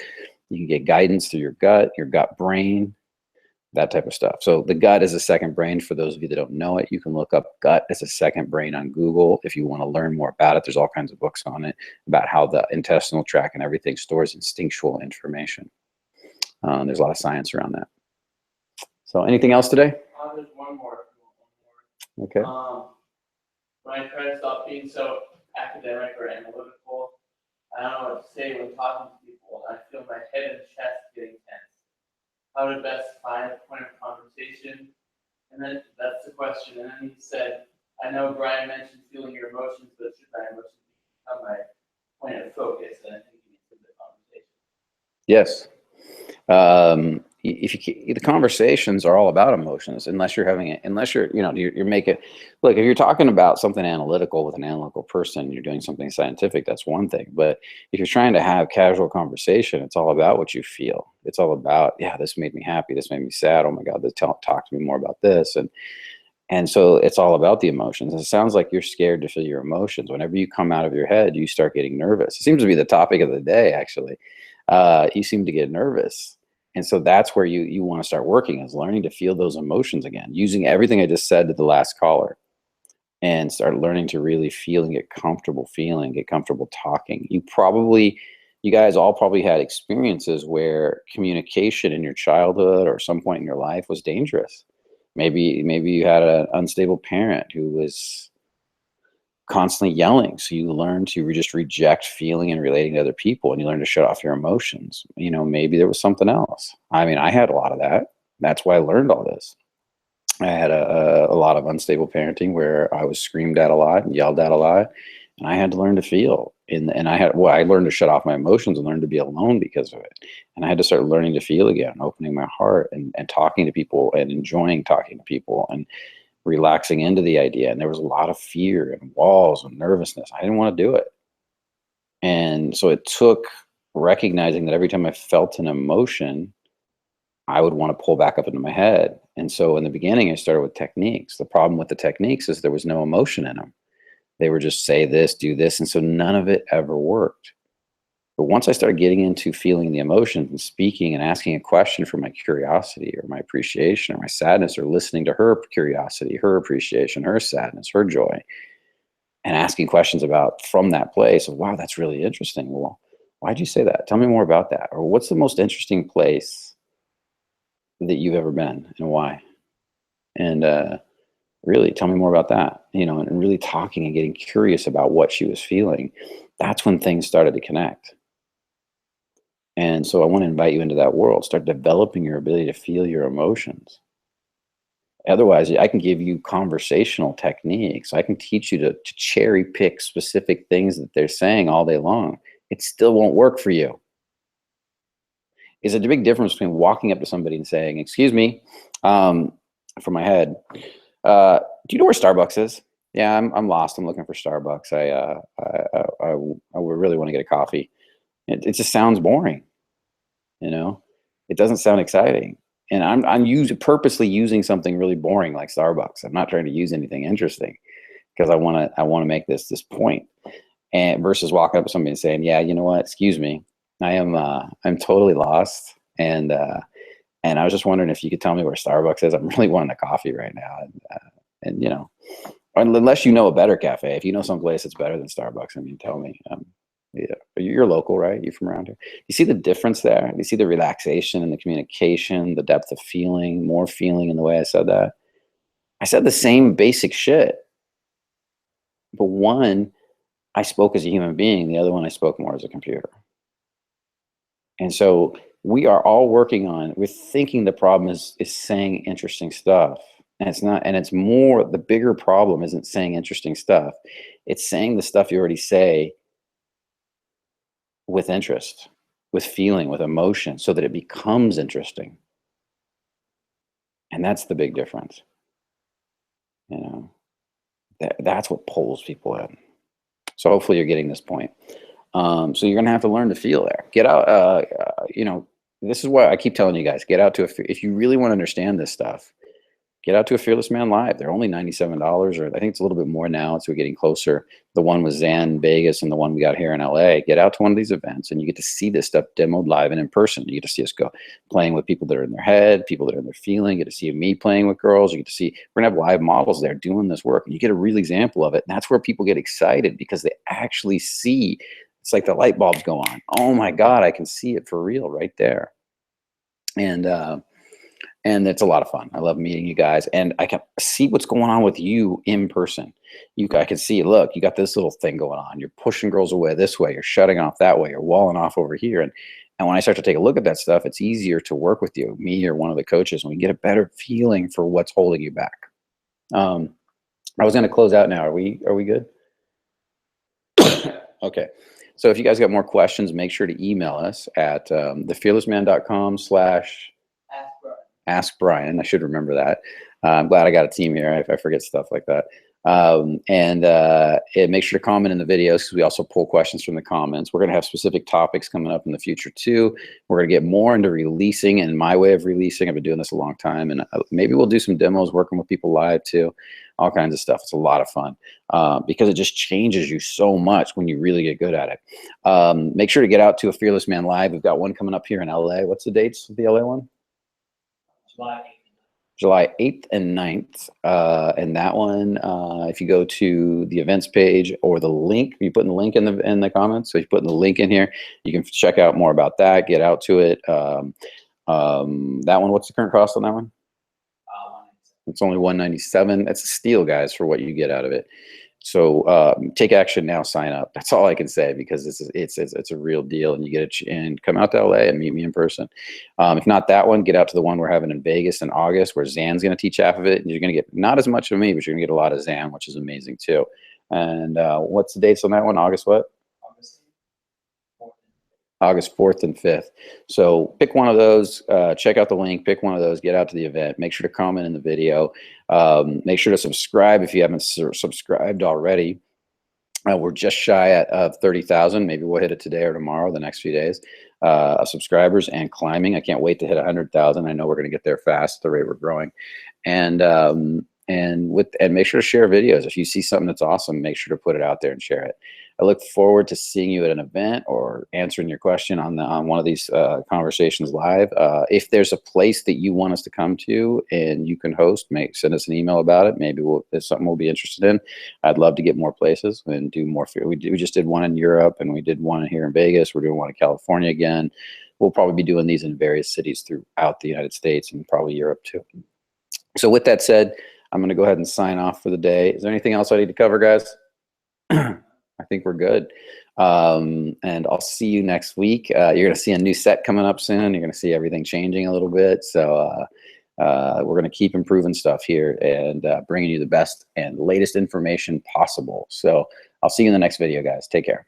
You can get guidance through your gut brain, that type of stuff. So the gut is a second brain. For those of you that don't know it, you can look up gut as a second brain on Google. If you want to learn more about it, there's all kinds of books on it about how the intestinal tract and everything stores instinctual information. There's a lot of science around that. So anything else today? There's one more. Okay. When I try to stop being so academic or analytical, I don't know what to say when talking to people. I feel my head and chest getting tense. How to best find a point of conversation? And then that's the question. And then he said, I know Brian mentioned feeling your emotions, but should my emotions become my point of focus? And I think he needs a bit of conversation. Yes. The conversations are all about emotions, unless you're having it, unless you're making, look, if you're talking about something analytical with an analytical person, you're doing something scientific, that's one thing. But if you're trying to have casual conversation, it's all about what you feel. It's all about, yeah, this made me happy. This made me sad. Oh my God, talk to me more about this. And so it's all about the emotions. It sounds like you're scared to feel your emotions. Whenever you come out of your head, you start getting nervous. It seems to be the topic of the day, actually. You seem to get nervous. And so that's where you want to start working, is learning to feel those emotions again, using everything I just said to the last caller, and start learning to really feel and get comfortable feeling, get comfortable talking. You guys all probably had experiences where communication in your childhood or some point in your life was dangerous. Maybe you had an unstable parent who was constantly yelling. So you learn to just reject feeling and relating to other people, and you learn to shut off your emotions. Maybe there was something else. I mean, I had a lot of that. That's why I learned all this. I had a lot of unstable parenting where I was screamed at a lot and yelled at a lot, and I had to learn to feel. I learned to shut off my emotions and learn to be alone because of it. And I had to start learning to feel again, opening my heart and talking to people and enjoying talking to people and relaxing into the idea. And there was a lot of fear and walls and nervousness. I didn't want to do it. And so it took recognizing that every time I felt an emotion, I would want to pull back up into my head. And so in the beginning, I started with techniques. The problem with the techniques is there was no emotion in them. They were just say this, do this. And so none of it ever worked. But once I started getting into feeling the emotions and speaking and asking a question for my curiosity or my appreciation or my sadness, or listening to her curiosity, her appreciation, her sadness, her joy, and asking questions about from that place of, wow, that's really interesting. Well, why'd you say that? Tell me more about that. Or what's the most interesting place that you've ever been and why? And really tell me more about that, and really talking and getting curious about what she was feeling. That's when things started to connect. And so I want to invite you into that world. Start developing your ability to feel your emotions. Otherwise, I can give you conversational techniques. I can teach you to cherry pick specific things that they're saying all day long. It still won't work for you. Is a big difference between walking up to somebody and saying, excuse me, from my head, do you know where Starbucks is? Yeah, I'm lost. I'm looking for Starbucks. I would really want to get a coffee. It just sounds boring. It doesn't sound exciting. And I'm purposely using something really boring like Starbucks. I'm not trying to use anything interesting because I want to make this point. And versus walking up to somebody and saying, yeah, you know what, excuse me, I'm totally lost. And I was just wondering if you could tell me where Starbucks is. I'm really wanting a coffee right now. And you know, unless you know a better cafe, if you know someplace that's better than Starbucks, I mean, tell me. Yeah, you're local, right? You're from around here. You see the difference there? You see the relaxation and the communication, the depth of feeling, more feeling in the way I said that. I said the same basic shit, but one, I spoke as a human being. The other one, I spoke more as a computer. And so we are all working on, we're thinking the problem is saying interesting stuff. And it's not, and it's more, the bigger problem isn't saying interesting stuff. It's saying the stuff you already say with interest, with feeling, with emotion, so that it becomes interesting. And that's the big difference. You know, that's what pulls people in. So hopefully you're getting this point. So you're going to have to learn to feel there. Get out, you know, this is what I keep telling you guys, get out to, if you really want to understand this stuff, get out to a Fearless Man Live. They're only $97, or I think it's a little bit more now. So we're getting closer. The one with Zan Vegas and the one we got here in LA. Get out to one of these events and you get to see this stuff demoed live and in person. You get to see us go playing with people that are in their head, people that are in their feeling. You get to see me playing with girls. You get to see, we're going to have live models there doing this work. And you get a real example of it. And that's where people get excited because they actually see, it's like the light bulbs go on. Oh my God, I can see it for real right there. And it's a lot of fun. I love meeting you guys, and I can see what's going on with you in person. I can see, look, you got this little thing going on. You're pushing girls away this way. You're shutting off that way. You're walling off over here. And when I start to take a look at that stuff, it's easier to work with you, me or one of the coaches, and we get a better feeling for what's holding you back. I was going to close out now. Are we good? Okay. So if you guys got more questions, make sure to email us at thefearlessman.com/Ask Brian. I should remember that. I'm glad I got a team here. I forget stuff like that. And make sure to comment in the videos because we also pull questions from the comments. We're going to have specific topics coming up in the future too. We're going to get more into releasing and my way of releasing. I've been doing this a long time, and maybe we'll do some demos working with people live too. All kinds of stuff. It's a lot of fun because it just changes you so much when you really get good at it. Make sure to get out to a Fearless Man Live. We've got one coming up here in LA. What's the dates of the LA one? July 8th and 9th. And that one, if you go to the events page or the link, you put in the link in the comments. So if you put in the link in here, you can check out more about that, get out to it. That one, what's the current cost on that one? It's only $197. That's a steal, guys, for what you get out of it. So take action now, sign up. That's all I can say because it's a real deal, and you get it, and come out to LA and meet me in person. If not that one, get out to the one we're having in Vegas in August, where Zan's going to teach half of it, and you're going to get not as much of me, but you're going to get a lot of Zan, which is amazing too. And what's the dates on that one? August what? August 4th and 5th. So pick one of those, check out the link, pick one of those, get out to the event. Make sure to comment in the video. Make sure to subscribe if you haven't subscribed already. We're just shy of 30,000. Maybe we'll hit it today or tomorrow, the next few days, of subscribers, and climbing. I can't wait to hit 100,000. I know we're going to get there fast at the rate we're growing. And make sure to share videos. If you see something that's awesome, make sure to put it out there and share it. I look forward to seeing you at an event or answering your question on one of these conversations live. If there's a place that you want us to come to and you can host, send us an email about it. Maybe it's something we'll be interested in. I'd love to get more places and do more. We just did one in Europe, and we did one here in Vegas. We're doing one in California again. We'll probably be doing these in various cities throughout the United States and probably Europe too. So with that said, I'm going to go ahead and sign off for the day. Is there anything else I need to cover, guys? I think we're good. And I'll see you next week. You're going to see a new set coming up soon. You're going to see everything changing a little bit. So we're going to keep improving stuff here and bringing you the best and latest information possible. So I'll see you in the next video, guys. Take care.